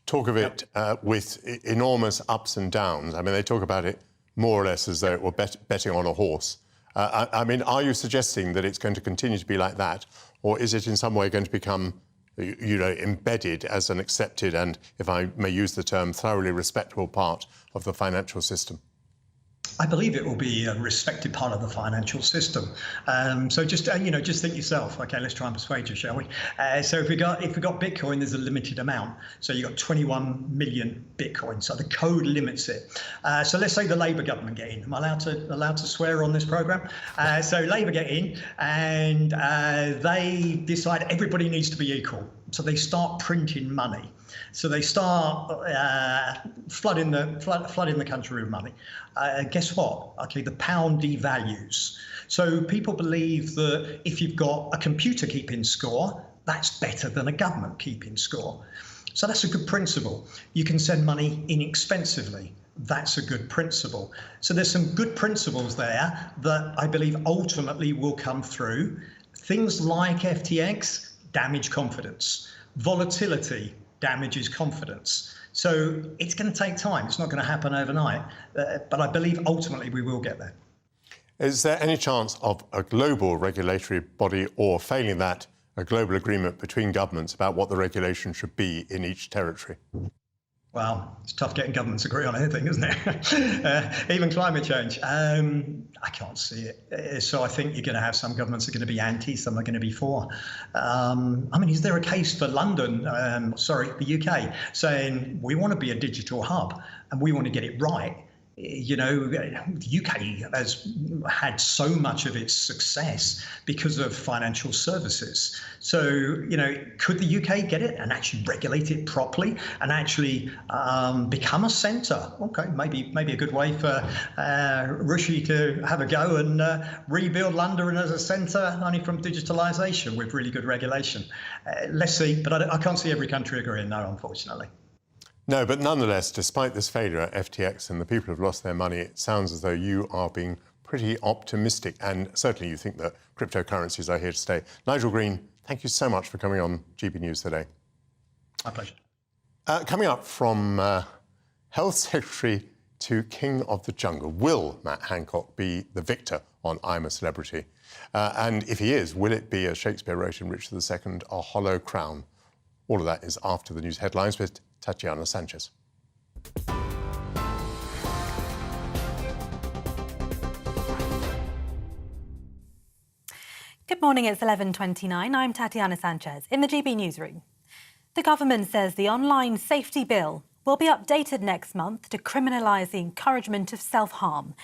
talk of it with enormous ups and downs. I mean, they talk about it more or less as though it were betting on a horse. I mean, are you suggesting that it's going to continue to be like that, or is it in some way going to become, you know, embedded as an accepted and, if I may use the term, thoroughly respectable part of the financial system? I believe it will be a respected part of the financial system. So just just think yourself. Okay, let's try and persuade you, shall we? So if we got Bitcoin, there's a limited amount. So you got 21 million Bitcoin. So the code limits it. So let's say the Labour government get in. Am I allowed to swear on this program? So Labour get in and they decide everybody needs to be equal. So they start printing money. So they start flooding the country with money. Guess what? Okay, the pound devalues. So people believe that if you've got a computer keeping score, that's better than a government keeping score. So that's a good principle. You can send money inexpensively. That's a good principle. So there's some good principles there that I believe ultimately will come through. Things like FTX damage confidence. Volatility damages confidence. So it's going to take time. It's not going to happen overnight. But I believe ultimately we will get there. Is there any chance of a global regulatory body, or failing that, a global agreement between governments about what the regulation should be in each territory? Well, it's tough getting governments to agree on anything, isn't it? Even climate change. I can't see it. So I think you're going to have some governments are going to be anti, some are going to be for. I mean, is there a case for London, the UK, saying we want to be a digital hub and we want to get it right? You know, the UK has had so much of its success because of financial services. So, you know, could the UK get it and actually regulate it properly and actually become a centre? Okay, maybe a good way for Rishi to have a go and rebuild London as a centre, only from digitalisation with really good regulation. Let's see, but I can't see every country agreeing, no, unfortunately. No, but nonetheless, despite this failure at FTX and the people who've lost their money, it sounds as though you are being pretty optimistic, and certainly you think that cryptocurrencies are here to stay. Nigel Green, thank you so much for coming on GB News today. My pleasure. Coming up, from Health Secretary to King of the Jungle, will Matt Hancock be the victor on I'm a Celebrity? And if he is, will it be, as Shakespeare wrote in Richard II, a hollow crown? All of that is after the news headlines with Tatiana Sanchez. Good morning, it's 11:29. I'm Tatiana Sanchez in the GB Newsroom. The government says the online safety bill will be updated next month to criminalise the encouragement of self-harm.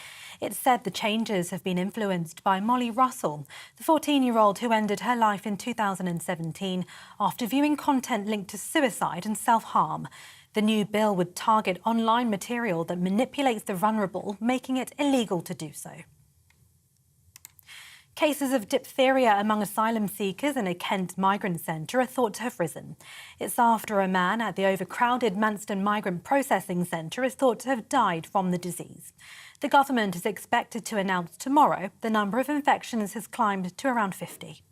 It said the changes have been influenced by Molly Russell, the 14-year-old who ended her life in 2017 after viewing content linked to suicide and self-harm. The new bill would target online material that manipulates the vulnerable, making it illegal to do so. Cases of diphtheria among asylum seekers in a Kent migrant centre are thought to have risen. It's after a man at the overcrowded Manston Migrant Processing Centre is thought to have died from the disease. The government is expected to announce tomorrow the number of infections has climbed to around 50.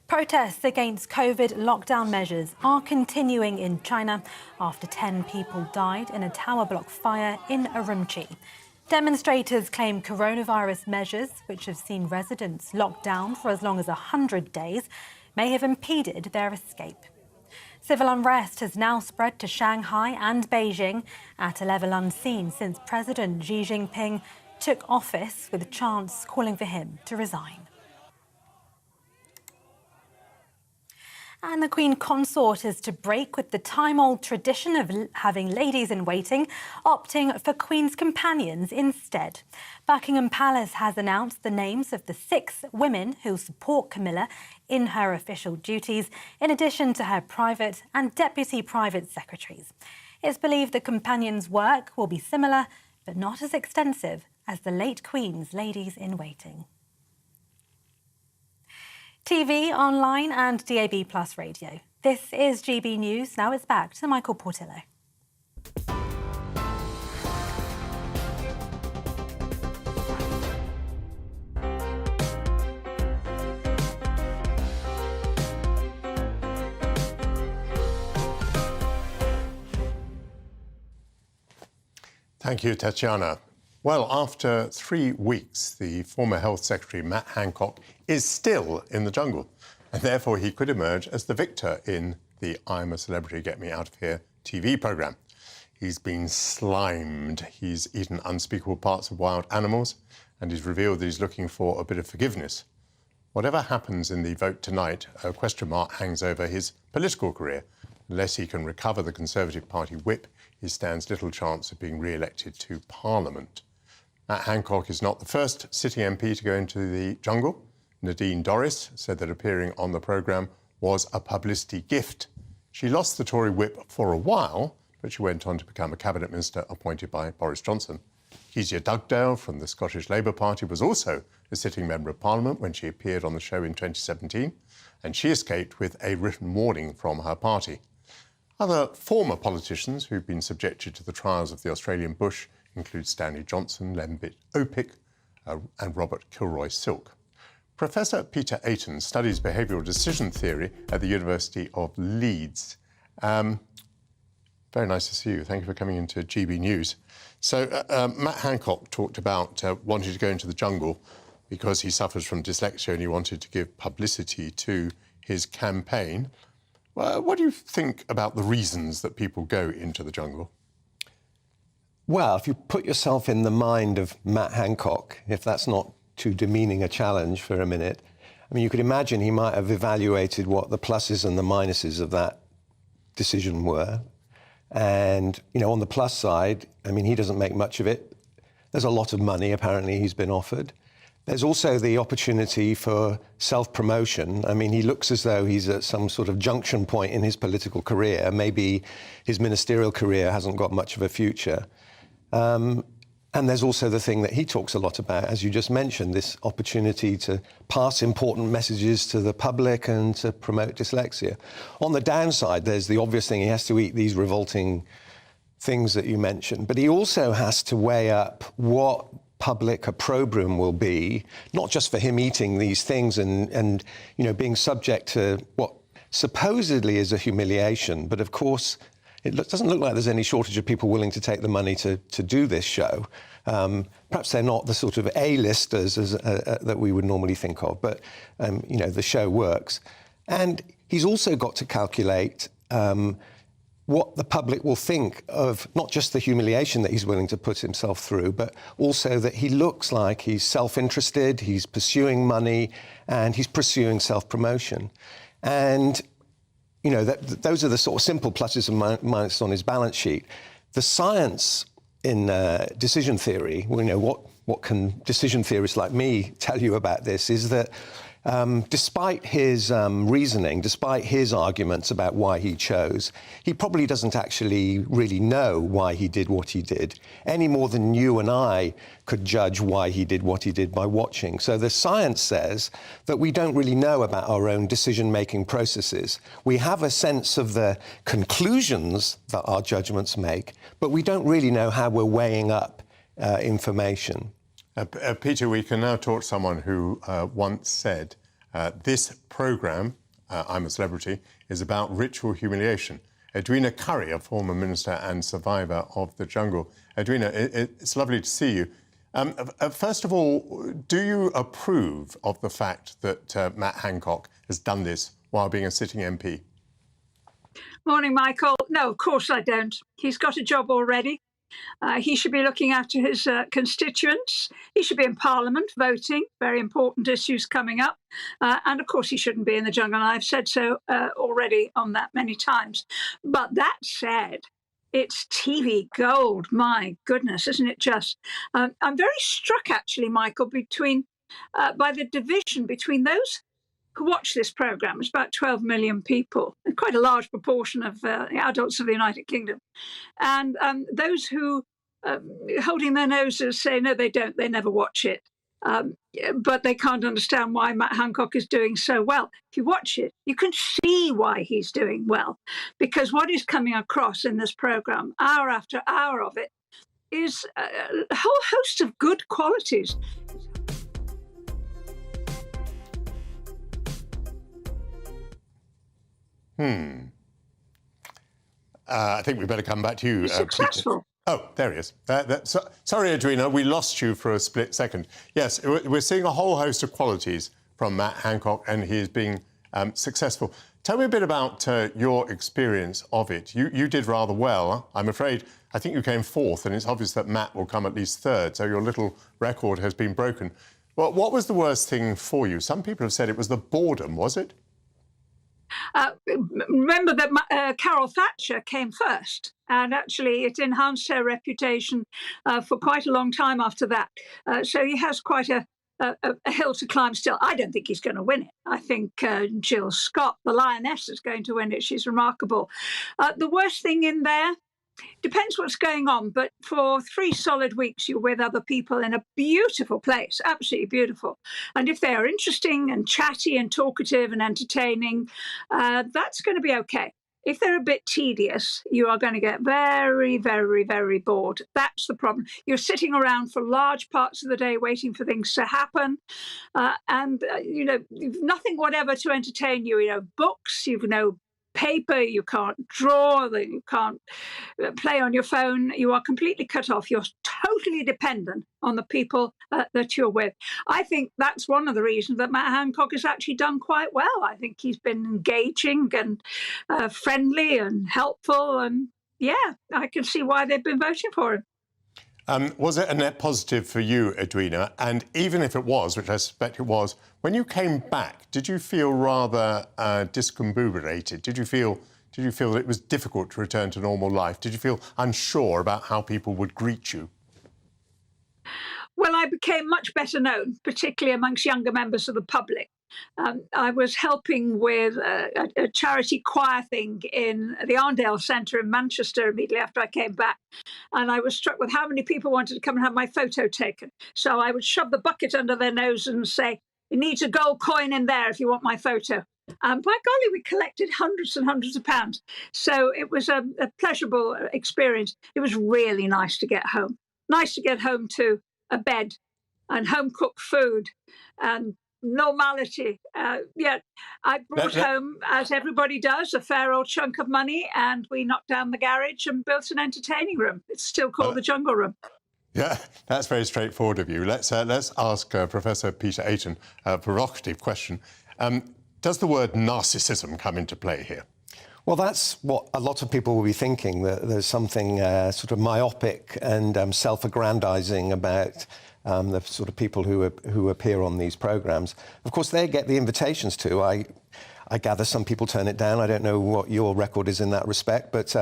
Protests against COVID lockdown measures are continuing in China after 10 people died in a tower block fire in Urumqi. Demonstrators claim coronavirus measures, which have seen residents locked down for as long as 100 days, may have impeded their escape. Civil unrest has now spread to Shanghai and Beijing at a level unseen since President Xi Jinping took office, with chants calling for him to resign. And the Queen Consort is to break with the time-old tradition of having ladies in waiting, opting for Queen's companions instead. Buckingham Palace has announced the names of the 6 women who support Camilla in her official duties, in addition to her private and deputy private secretaries. It's believed the companions' work will be similar, but not as extensive as the late Queen's ladies in waiting. TV, online and DAB+ radio. This is GB News. Now it's back to Michael Portillo. Thank you, Tatiana. Well, after 3 weeks, the former Health Secretary, Matt Hancock, is still in the jungle, and therefore he could emerge as the victor in the I'm a Celebrity, Get Me Out of Here TV programme. He's been slimed, he's eaten unspeakable parts of wild animals, and he's revealed that he's looking for a bit of forgiveness. Whatever happens in the vote tonight, a question mark hangs over his political career. Unless he can recover the Conservative Party whip, he stands little chance of being re-elected to Parliament. Matt Hancock is not the first sitting MP to go into the jungle. Nadine Dorries said that appearing on the programme was a publicity gift. She lost the Tory whip for a while, but she went on to become a cabinet minister appointed by Boris Johnson. Kezia Dugdale from the Scottish Labour Party was also a sitting member of Parliament when she appeared on the show in 2017, and she escaped with a written warning from her party. Other former politicians who've been subjected to the trials of the Australian bush include Stanley Johnson, Lembit Opik and Robert Kilroy-Silk. Professor Peter Ayton studies behavioural decision theory at the University of Leeds. Very nice to see you. Thank you for coming into GB News. So Matt Hancock talked about wanting to go into the jungle because he suffers from dyslexia and he wanted to give publicity to his campaign. What do you think about the reasons that people go into the jungle? Well, if you put yourself in the mind of Matt Hancock, if that's not too demeaning a challenge for a minute, I mean, you could imagine he might have evaluated what the pluses and the minuses of that decision were. And, you know, on the plus side, I mean, he doesn't make much of it. There's a lot of money, apparently, he's been offered. There's also the opportunity for self-promotion. I mean, he looks as though he's at some sort of junction point in his political career. Maybe his ministerial career hasn't got much of a future. And there's also the thing that he talks a lot about, as you just mentioned, this opportunity to pass important messages to the public and to promote dyslexia. On the downside, there's the obvious thing, he has to eat these revolting things that you mentioned, but he also has to weigh up what public opprobrium will be, not just for him eating these things and you know, being subject to what supposedly is a humiliation, but of course, it doesn't look like there's any shortage of people willing to take the money to do this show. Perhaps they're not the sort of A-listers that we would normally think of, but you know, the show works. And he's also got to calculate what the public will think of not just the humiliation that he's willing to put himself through, but also that he looks like he's self-interested, he's pursuing money, and he's pursuing self-promotion. And you know, those are the sort of simple pluses and minuses on his balance sheet. The science in decision theory, you know, what can decision theorists like me tell you about this, is that despite his reasoning, despite his arguments about why he chose, he probably doesn't actually really know why he did what he did, any more than you and I could judge why he did what he did by watching. So the science says that we don't really know about our own decision-making processes. We have a sense of the conclusions that our judgments make, but we don't really know how we're weighing up information. Peter, we can now talk to someone who once said, this programme, I'm a Celebrity, is about ritual humiliation. Edwina Currie, a former minister and survivor of the jungle. Edwina, it's lovely to see you. First of all, do you approve of the fact that Matt Hancock has done this while being a sitting MP? Morning, Michael. No, of course I don't. He's got a job already. He should be looking after his constituents. He should be in Parliament voting, very important issues coming up. And of course, he shouldn't be in the jungle. And I've said so already on that many times. But that said, it's TV gold. My goodness, isn't it just? I'm very struck, actually, Michael, by the division between those who watch this programme. It's about 12 million people, and quite a large proportion of the adults of the United Kingdom. And those who, holding their noses, say, no, they don't, they never watch it. But they can't understand why Matt Hancock is doing so well. If you watch it, you can see why he's doing well, because what is coming across in this programme, hour after hour of it, is a whole host of good qualities. I think we better come back to you. Successful. Oh, there he is. Sorry, Edwina, we lost you for a split second. Yes, we're seeing a whole host of qualities from Matt Hancock, and he is being successful. Tell me a bit about your experience of it. You did rather well. I'm afraid, I think you came fourth, and it's obvious that Matt will come at least third, so your little record has been broken. Well, what was the worst thing for you? Some people have said it was the boredom, was it? Remember that Carol Thatcher came first, and actually it enhanced her reputation for quite a long time after that. So he has quite a hill to climb still. I don't think he's going to win it. I think Jill Scott, the lioness, is going to win it. She's remarkable. The worst thing in there, depends what's going on, but for 3 solid weeks you're with other people in a beautiful place, absolutely beautiful. And if they are interesting and chatty and talkative and entertaining, that's going to be okay. If they're a bit tedious, you are going to get very, very, very bored. That's the problem. You're sitting around for large parts of the day waiting for things to happen. And, you've nothing whatever to entertain you. You know, books, you've no paper, you can't draw, you can't play on your phone. You are completely cut off. You're totally dependent on the people that you're with. I think that's one of the reasons that Matt Hancock has actually done quite well. I think he's been engaging and friendly and helpful. And yeah, I can see why they've been voting for him. Was it a net positive for you, Edwina? And even if it was, which I suspect it was, when you came back, did you feel rather discombobulated? Did you feel that it was difficult to return to normal life? Did you feel unsure about how people would greet you? Well, I became much better known, particularly amongst younger members of the public. I was helping with a charity choir thing in the Arndale Centre in Manchester immediately after I came back. And I was struck with how many people wanted to come and have my photo taken. So I would shove the bucket under their nose and say, "It needs a gold coin in there if you want my photo." And by golly, we collected hundreds and hundreds of pounds. So it was a pleasurable experience. It was really nice to get home. Nice to get home to a bed and home-cooked food and normality. Yeah, I brought home, as everybody does, a fair old chunk of money, and we knocked down the garage and built an entertaining room. It's still called the Jungle Room. Yeah, that's very straightforward of you. Let's ask Professor Peter Ayton a provocative question. Does the word narcissism come into play here? Well, that's what a lot of people will be thinking, that there's something sort of myopic and self-aggrandizing about the sort of people who appear on these programmes. Of course, they get the invitations to. I gather some people turn it down. I don't know what your record is in that respect, but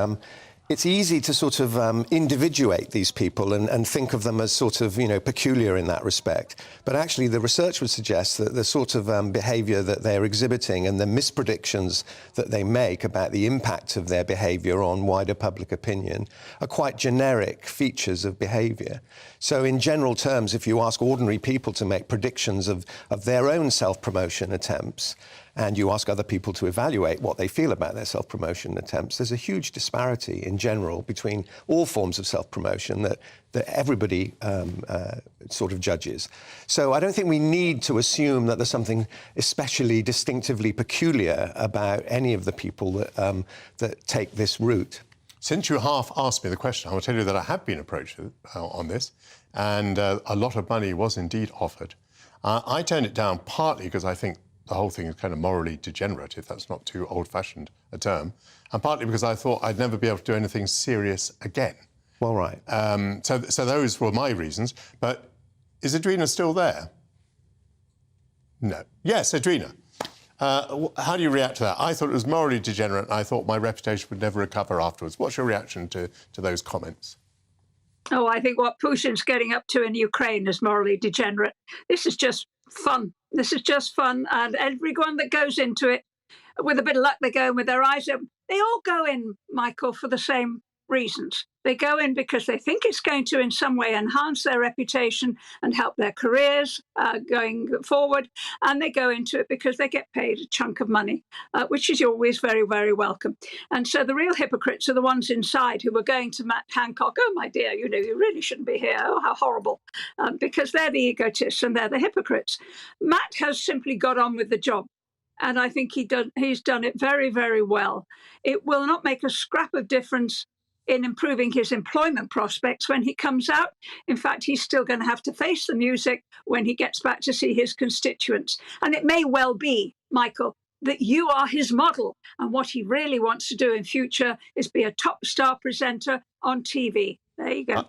it's easy to sort of individuate these people and think of them as sort of, peculiar in that respect. But actually, the research would suggest that the sort of behaviour that they're exhibiting and the mispredictions that they make about the impact of their behaviour on wider public opinion are quite generic features of behaviour. So in general terms, if you ask ordinary people to make predictions of their own self-promotion attempts, and you ask other people to evaluate what they feel about their self-promotion attempts, there's a huge disparity in general between all forms of self-promotion that everybody sort of judges. So I don't think we need to assume that there's something especially distinctively peculiar about any of the people that take this route. Since you half asked me the question, I will tell you that I have been approached on this, and a lot of money was indeed offered. I turned it down partly because I think the whole thing is kind of morally degenerate, if that's not too old-fashioned a term, and partly because I thought I'd never be able to do anything serious again. Well, right. So those were my reasons. But is Edwina still there? No. Yes, Edwina. How do you react to that? I thought it was morally degenerate, and I thought my reputation would never recover afterwards. What's your reaction to those comments? Oh, I think what Putin's getting up to in Ukraine is morally degenerate. This is just fun. This is just fun. And everyone that goes into it, with a bit of luck, they go in with their eyes open. They all go in, Michael, for the same reasons. They go in because they think it's going to in some way enhance their reputation and help their careers going forward. And they go into it because they get paid a chunk of money, which is always very, very welcome. And so the real hypocrites are the ones inside who are going to Matt Hancock. Oh, my dear, you really shouldn't be here. Oh, how horrible. Because they're the egotists and they're the hypocrites. Matt has simply got on with the job. And I think he's done it very, very well. It will not make a scrap of difference in improving his employment prospects when he comes out. In fact, he's still going to have to face the music when he gets back to see his constituents. And it may well be, Michael, that you are his model. And what he really wants to do in future is be a top star presenter on TV. There you go.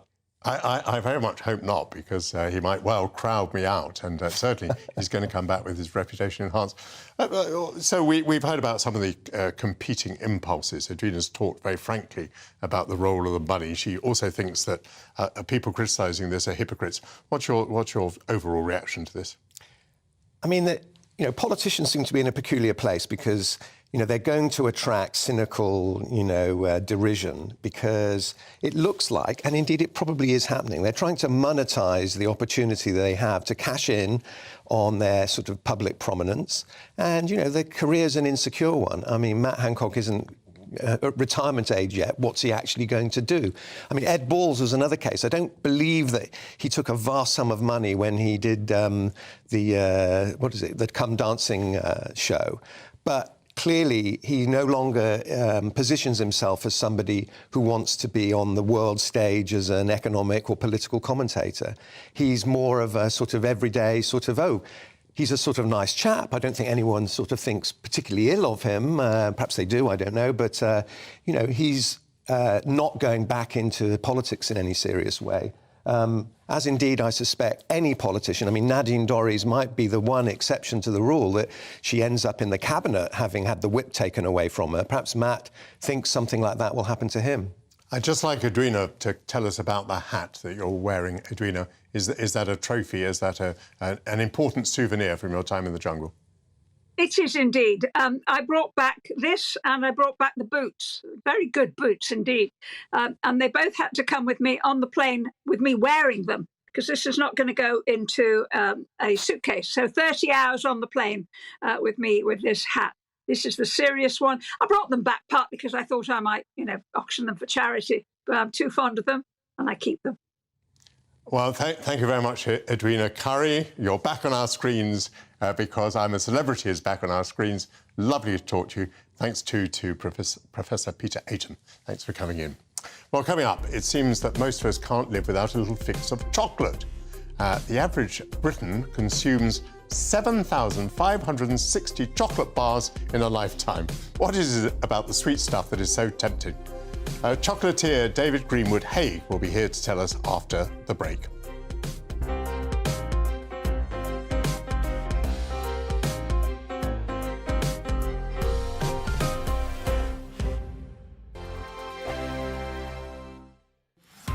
I very much hope not, because he might well crowd me out, and certainly he's going to come back with his reputation enhanced. So we've heard about some of the competing impulses. Edwina's talked very frankly about the role of the money. She also thinks that people criticising this are hypocrites. What's your overall reaction to this? I mean, politicians seem to be in a peculiar place because they're going to attract cynical, derision, because it looks like, and indeed it probably is happening, they're trying to monetize the opportunity they have to cash in on their sort of public prominence. And, their career's an insecure one. I mean, Matt Hancock isn't at retirement age yet. What's he actually going to do? I mean, Ed Balls was another case. I don't believe that he took a vast sum of money when he did the Come Dancing show. But clearly, he no longer positions himself as somebody who wants to be on the world stage as an economic or political commentator. He's more of a sort of everyday he's a sort of nice chap. I don't think anyone sort of thinks particularly ill of him. Perhaps they do, I don't know. But, he's not going back into politics in any serious way. As indeed, I suspect, any politician. I mean, Nadine Dorries might be the one exception to the rule, that she ends up in the cabinet having had the whip taken away from her. Perhaps Matt thinks something like that will happen to him. I'd just like Edwina to tell us about the hat that you're wearing, Edwina. Is that a trophy? Is that an important souvenir from your time in the jungle? It is indeed. I brought back this and I brought back the boots. Very good boots indeed. And they both had to come with me on the plane with me wearing them, because this is not going to go into a suitcase. So 30 hours on the plane with me with this hat. This is the serious one. I brought them back partly because I thought I might, auction them for charity, but I'm too fond of them and I keep them. Well, thank you very much, Edwina Currie. You're back on our screens because I'm a Celebrity is back on our screens. Lovely to talk to you. Thanks to Professor Peter Ayton. Thanks for coming in. Well, coming up, it seems that most of us can't live without a little fix of chocolate. The average Briton consumes 7,560 chocolate bars in a lifetime. What is it about the sweet stuff that is so tempting? Chocolatier David Greenwood-Haig will be here to tell us after the break.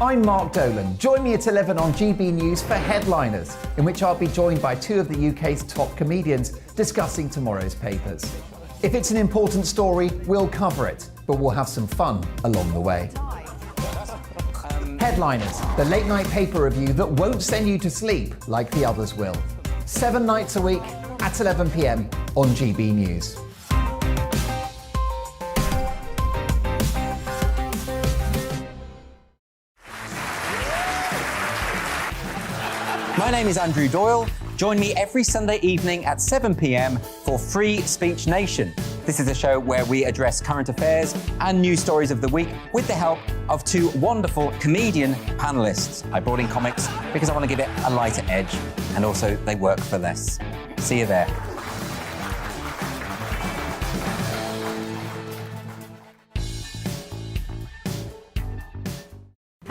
I'm Mark Dolan. Join me at 11 on GB News for Headliners, in which I'll be joined by two of the UK's top comedians discussing tomorrow's papers. If it's an important story, we'll cover it, but we'll have some fun along the way. Headliners, the late-night paper review that won't send you to sleep like the others will. 7 nights a week at 11 p.m. on GB News. My name is Andrew Doyle. Join me every Sunday evening at 7 p.m. for Free Speech Nation. This is a show where we address current affairs and news stories of the week with the help of two wonderful comedian panellists. I brought in comics because I want to give it a lighter edge, and also they work for less. See you there.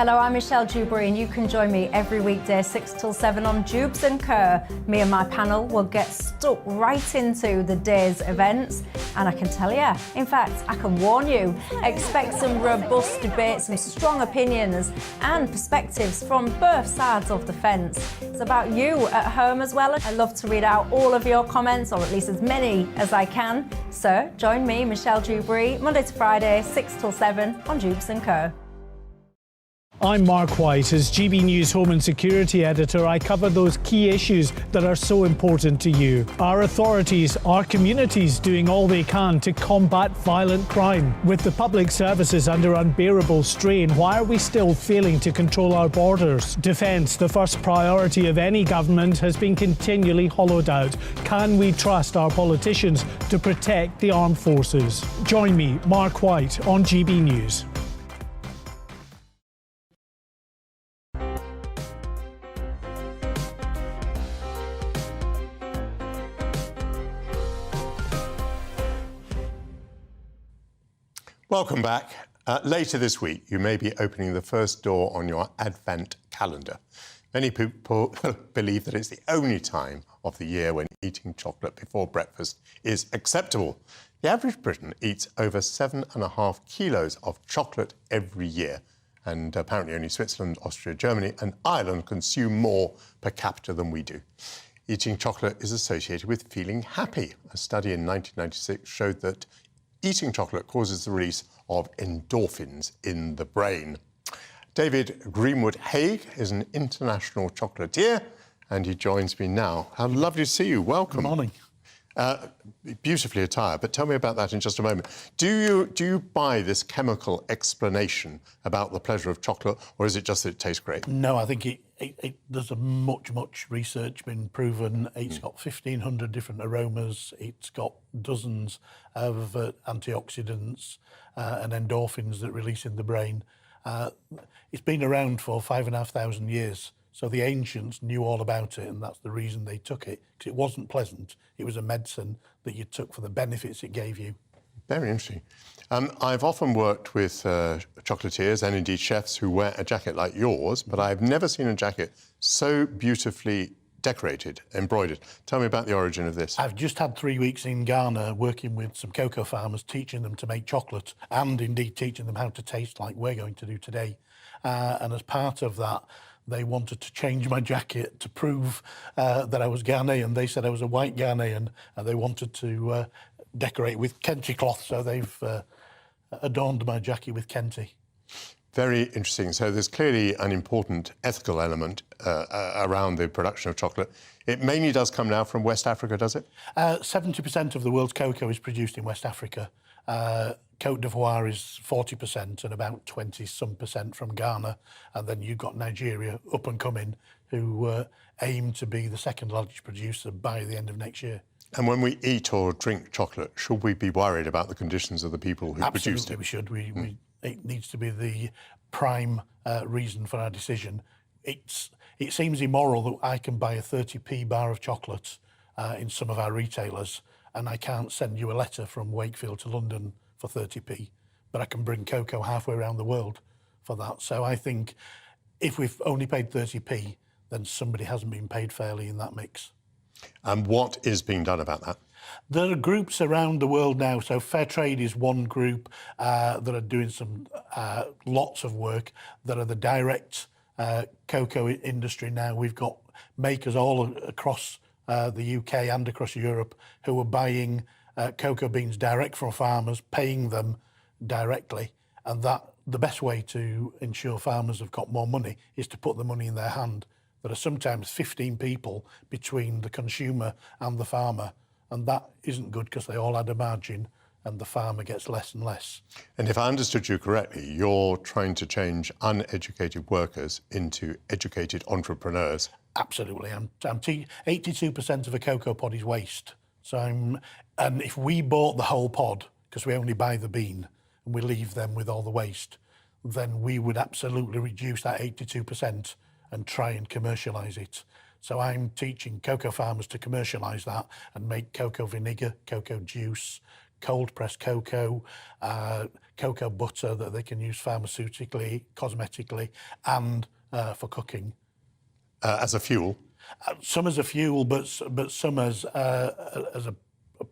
Hello, I'm Michelle Dewberry, and you can join me every weekday 6 till 7 on Jubes and Kerr. Me and my panel will get stuck right into the day's events, and I can tell you, in fact, I can warn you, expect some robust debates, some strong opinions and perspectives from both sides of the fence. It's about you at home as well. I love to read out all of your comments, or at least as many as I can. So join me, Michelle Dewberry, Monday to Friday, 6 till 7 on Jubes and Co. I'm Mark White. As GB News Home and Security Editor, I cover those key issues that are so important to you. Our authorities, our communities doing all they can to combat violent crime. With the public services under unbearable strain, why are we still failing to control our borders? Defence, the first priority of any government, has been continually hollowed out. Can we trust our politicians to protect the armed forces? Join me, Mark White, on GB News. Welcome back. Later this week, you may be opening the first door on your Advent calendar. Many people believe that it's the only time of the year when eating chocolate before breakfast is acceptable. The average Briton eats over 7.5 kilos of chocolate every year. And apparently only Switzerland, Austria, Germany and Ireland consume more per capita than we do. Eating chocolate is associated with feeling happy. A study in 1996 showed that eating chocolate causes the release of endorphins in the brain. David Greenwood-Haig is an international chocolatier, and he joins me now. How lovely to see you. Welcome. Good morning. Beautifully attired, but tell me about that in just a moment. Do you buy this chemical explanation about the pleasure of chocolate, or is it just that it tastes great? No, I think there's much research been proven. It's got 1,500 different aromas. It's got dozens of antioxidants and endorphins that release in the brain. It's been around for 5,500 years. So the ancients knew all about it, and that's the reason they took it, because it wasn't pleasant. It was a medicine that you took for the benefits it gave you. Very interesting. I've often worked with chocolatiers and indeed chefs who wear a jacket like yours, but I've never seen a jacket so beautifully decorated, embroidered. Tell me about the origin of this. I've just had 3 weeks in Ghana working with some cocoa farmers, teaching them to make chocolate and indeed teaching them how to taste like we're going to do today. And as part of that, they wanted to change my jacket to prove that I was Ghanaian. They said I was a white Ghanaian, and they wanted to decorate with kente cloth, so they've adorned my jacket with kente. Very interesting. So there's clearly an important ethical element around the production of chocolate. It mainly does come now from West Africa, does it? 70% of the world's cocoa is produced in West Africa. Côte d'Ivoire is 40% and about 20-some% from Ghana. And then you've got Nigeria up and coming, who aim to be the second largest producer by the end of next year. And when we eat or drink chocolate, should we be worried about the conditions of the people who produced it? Absolutely, we should. It needs to be the prime reason for our decision. It seems immoral that I can buy a 30p bar of chocolate in some of our retailers, and I can't send you a letter from Wakefield to London for 30p, but I can bring cocoa halfway around the world for that. So I think if we've only paid 30p, then somebody hasn't been paid fairly in that mix. And what is being done about that? There are groups around the world now. So Fair Trade is one group that are doing some lots of work. There are the direct cocoa industry now. We've got makers all across the UK and across Europe who are buying cocoa beans direct from farmers, paying them directly. And that the best way to ensure farmers have got more money is to put the money in their hand. There are sometimes 15 people between the consumer and the farmer, and that isn't good because they all add a margin and the farmer gets less and less. And if I understood you correctly, you're trying to change uneducated workers into educated entrepreneurs. Absolutely. 82% of a cocoa pod is waste. And if we bought the whole pod, because we only buy the bean and we leave them with all the waste, then we would absolutely reduce that 82% and try and commercialise it. So I'm teaching cocoa farmers to commercialise that and make cocoa vinegar, cocoa juice, cold pressed cocoa, cocoa butter that they can use pharmaceutically, cosmetically, and for cooking. As a fuel? Some as a fuel, but some as a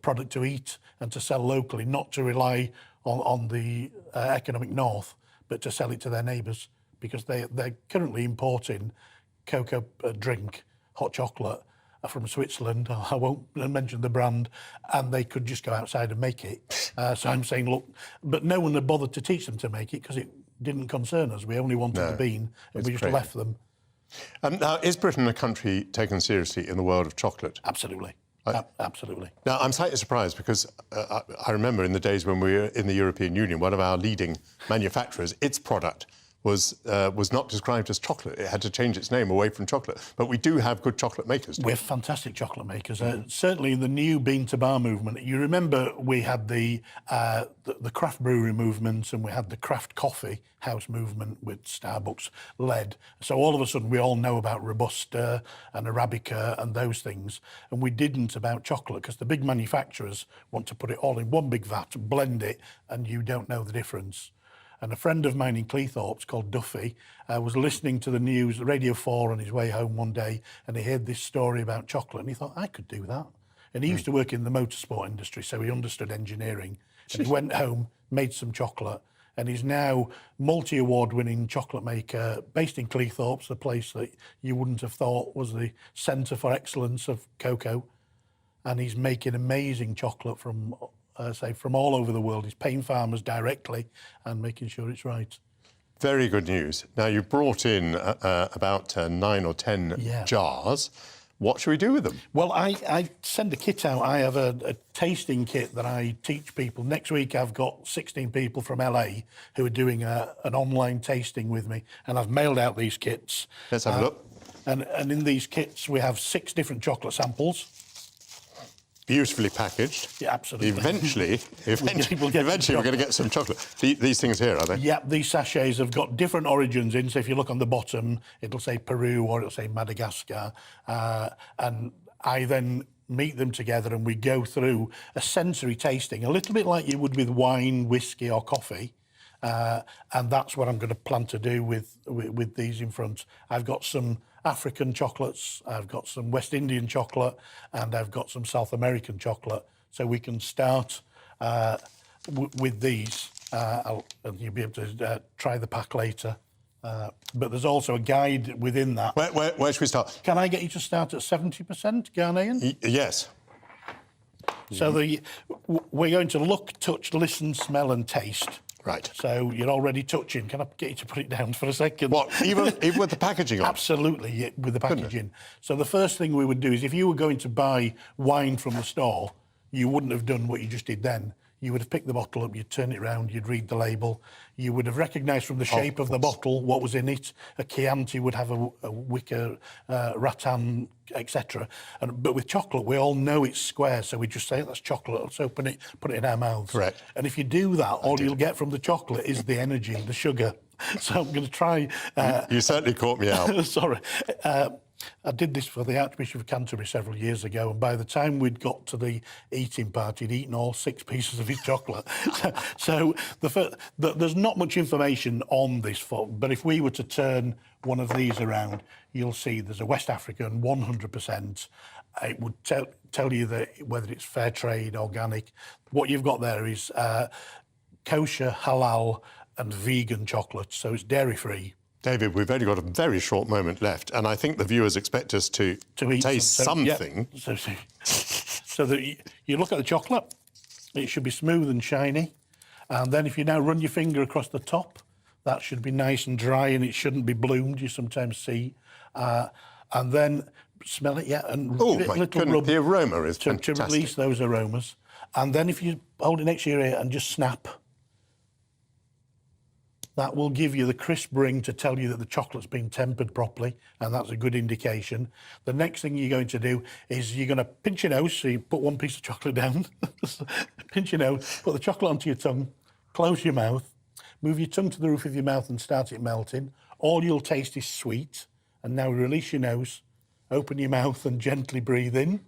product to eat and to sell locally, not to rely on the economic north, but to sell it to their neighbours, because they're currently importing cocoa drink, hot chocolate from Switzerland. I won't mention the brand, and they could just go outside and make it. So I'm saying, look, but no one had bothered to teach them to make it because it didn't concern us. We only wanted the bean, and we just left them. Now, is Britain a country taken seriously in the world of chocolate? Absolutely. Absolutely. Now, I'm slightly surprised because I remember in the days when we were in the European Union, one of our leading manufacturers, its product was not described as chocolate. It had to change its name away from chocolate. But we do have good chocolate makers. We're fantastic chocolate makers. Certainly in the new bean to bar movement, you remember we had the craft brewery movement, and we had the craft coffee house movement with Starbucks led. So all of a sudden we all know about Robusta and Arabica and those things, and we didn't about chocolate, because the big manufacturers want to put it all in one big vat, blend it, and you don't know the difference. And a friend of mine in Cleethorpes called Duffy was listening to the news, Radio 4, on his way home one day, and he heard this story about chocolate, and he thought, I could do that. And he used to work in the motorsport industry, so he understood engineering. And he went home, made some chocolate, and he's now multi-award winning chocolate maker based in Cleethorpes, the place that you wouldn't have thought was the centre for excellence of cocoa. And he's making amazing chocolate from all over the world. He's paying farmers directly and making sure it's right. Very good news. Now, you brought in about 9 or 10 jars. What should we do with them? Well, I send a kit out. I have a tasting kit that I teach people. Next week, I've got 16 people from LA who are doing an online tasting with me, and I've mailed out these kits. Let's have a look. And in these kits, we have 6 different chocolate samples. Beautifully packaged. Yeah, absolutely. Eventually we're going to get some chocolate. These things here, are they? Yeah, these sachets have got different origins in. So if you look on the bottom, it'll say Peru or it'll say Madagascar. And I then meet them together and we go through a sensory tasting, a little bit like you would with wine, whiskey or coffee. And that's what I'm going to plan to do with these in front. I've got some African chocolates, I've got some West Indian chocolate, and I've got some South American chocolate. So we can start with these, and you'll be able to try the pack later. But there's also a guide within that. Where should we start? Can I get you to start at 70% Ghanaian? Yes. So we're going to look, touch, listen, smell and taste. Right. So you're already touching. Can I get you to put it down for a second? What, even with the packaging on? Absolutely, yeah, with the packaging. So the first thing we would do is if you were going to buy wine from the store, you wouldn't have done what you just did then. You would have picked the bottle up, you'd turn it round, you'd read the label. You would have recognised from the shape of the bottle what was in it. A Chianti would have a wicker, rattan, etc. But with chocolate, we all know it's square, so we just say, that's chocolate, let's open it, put it in our mouths. Correct. And if you do that, all you'll get from the chocolate is the energy, the sugar. So I'm going to try... you certainly caught me out. Sorry. I did this for the Archbishop of Canterbury several years ago, and by the time we'd got to the eating part, he'd eaten all 6 pieces of his chocolate. So there's not much information on this, but if we were to turn one of these around, you'll see there's a West African 100%. It would tell you that whether it's fair trade, organic. What you've got there is kosher, halal, and vegan chocolate, so it's dairy-free. David, we've only got a very short moment left, and I think the viewers expect us to taste something. Yeah. So that you look at the chocolate, it should be smooth and shiny, and then if you now run your finger across the top, that should be nice and dry, and it shouldn't be bloomed, you sometimes see. And then smell it, and oh, give it my a little goodness, rub the aroma is fantastic. To release those aromas. And then if you hold it next to your ear and just snap, that will give you the crisp ring to tell you that the chocolate's been tempered properly, and that's a good indication. The next thing you're going to do is you're going to pinch your nose, so you put one piece of chocolate down, pinch your nose, put the chocolate onto your tongue, close your mouth, move your tongue to the roof of your mouth and start it melting. All you'll taste is sweet, and now release your nose, open your mouth and gently breathe in.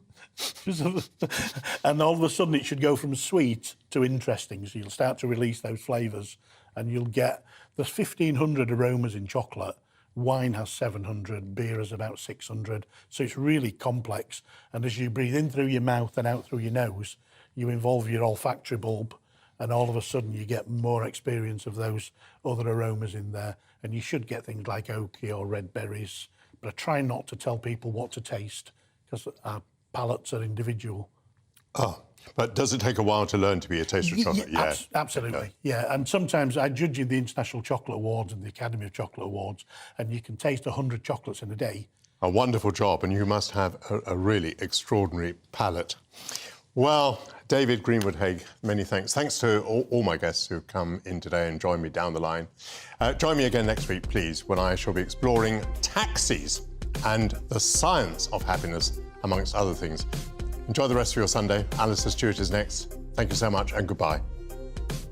And all of a sudden it should go from sweet to interesting. So you'll start to release those flavours and you'll get, there's 1,500 aromas in chocolate. Wine has 700, beer has about 600. So it's really complex. And as you breathe in through your mouth and out through your nose, you involve your olfactory bulb, and all of a sudden you get more experience of those other aromas in there. And you should get things like oaky or red berries. But I try not to tell people what to taste because our palates are individual. Oh, but does it take a while to learn to be a taster of chocolate? Yeah, absolutely. Yeah, and sometimes I judge in the International Chocolate Awards and the Academy of Chocolate Awards, and you can taste 100 chocolates in a day. A wonderful job, and you must have a really extraordinary palate. Well, David Greenwood-Haig, many thanks. Thanks to all my guests who've come in today and joined me down the line. Join me again next week, please, when I shall be exploring taxis and the science of happiness, amongst other things. Enjoy the rest of your Sunday. Alistair Stewart is next. Thank you so much and goodbye.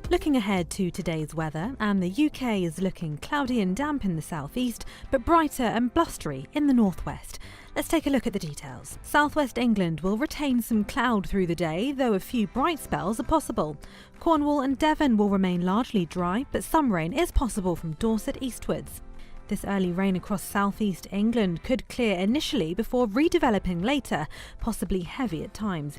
Looking ahead to today's weather, and the UK is looking cloudy and damp in the southeast, but brighter and blustery in the northwest. Let's take a look at the details. Southwest England will retain some cloud through the day, though a few bright spells are possible. Cornwall and Devon will remain largely dry, but some rain is possible from Dorset eastwards. This early rain across southeast England could clear initially before redeveloping later, possibly heavy at times.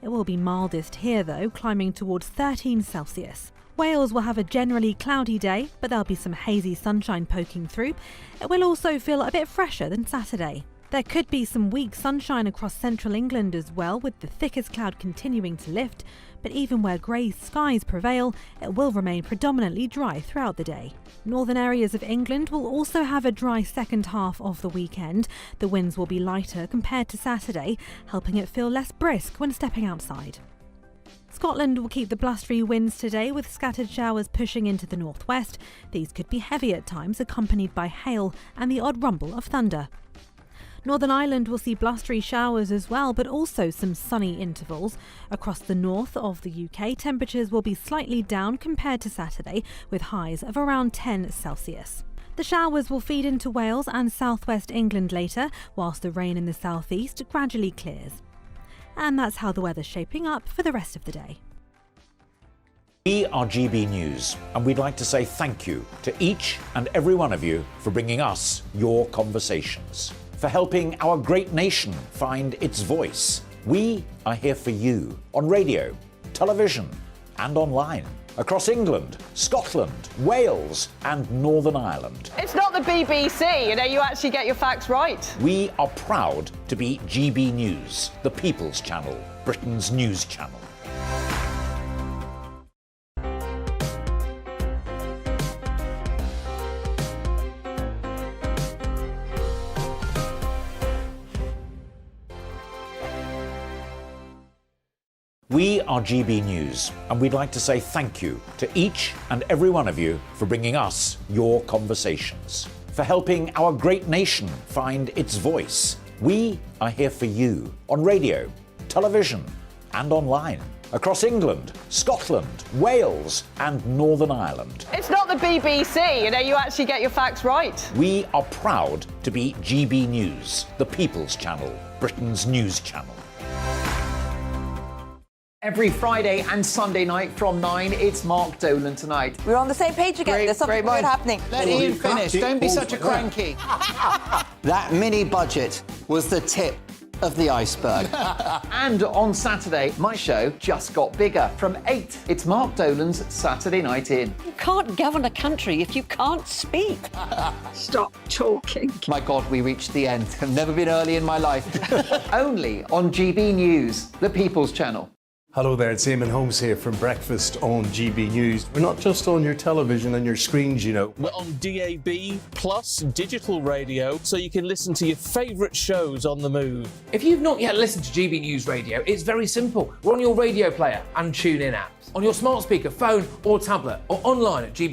It will be mildest here though, climbing towards 13 Celsius. Wales will have a generally cloudy day, but there'll be some hazy sunshine poking through. It will also feel a bit fresher than Saturday. There could be some weak sunshine across central England as well, with the thickest cloud continuing to lift, but even where grey skies prevail, it will remain predominantly dry throughout the day. Northern areas of England will also have a dry second half of the weekend. The winds will be lighter compared to Saturday, helping it feel less brisk when stepping outside. Scotland will keep the blustery winds today, with scattered showers pushing into the northwest. These could be heavy at times, accompanied by hail and the odd rumble of thunder. Northern Ireland will see blustery showers as well, but also some sunny intervals. Across the north of the UK, temperatures will be slightly down compared to Saturday, with highs of around 10 Celsius. The showers will feed into Wales and southwest England later, whilst the rain in the southeast gradually clears. And that's how the weather's shaping up for the rest of the day. We are GB News, and we'd like to say thank you to each and every one of you for bringing us your conversations, for helping our great nation find its voice. We are here for you on radio, television, and online, across England, Scotland, Wales, and Northern Ireland. It's not the BBC, you actually get your facts right. We are proud to be GB News, the People's Channel, Britain's news channel. We are GB News, and we'd like to say thank you to each and every one of you for bringing us your conversations, for helping our great nation find its voice. We are here for you on radio, television, and online, across England, Scotland, Wales, and Northern Ireland. It's not the BBC, you actually get your facts right. We are proud to be GB News, the People's Channel, Britain's news channel. Every Friday and Sunday night from 9, it's Mark Dolan Tonight. We're on the same page again. There's something good happening. Let Ian finish. Don't be such a cranky. That mini budget was the tip of the iceberg. And on Saturday, my show just got bigger. From 8, it's Mark Dolan's Saturday Night In. You can't govern a country if you can't speak. Stop talking. My God, we reached the end. I've never been early in my life. Only on GB News, the People's Channel. Hello there, it's Eamon Holmes here from Breakfast on GB News. We're not just on your television and your screens, you know. We're on DAB plus digital radio, so you can listen to your favourite shows on the move. If you've not yet listened to GB News Radio, it's very simple. We're on your radio player and TuneIn apps, on your smart speaker, phone or tablet, or online at GB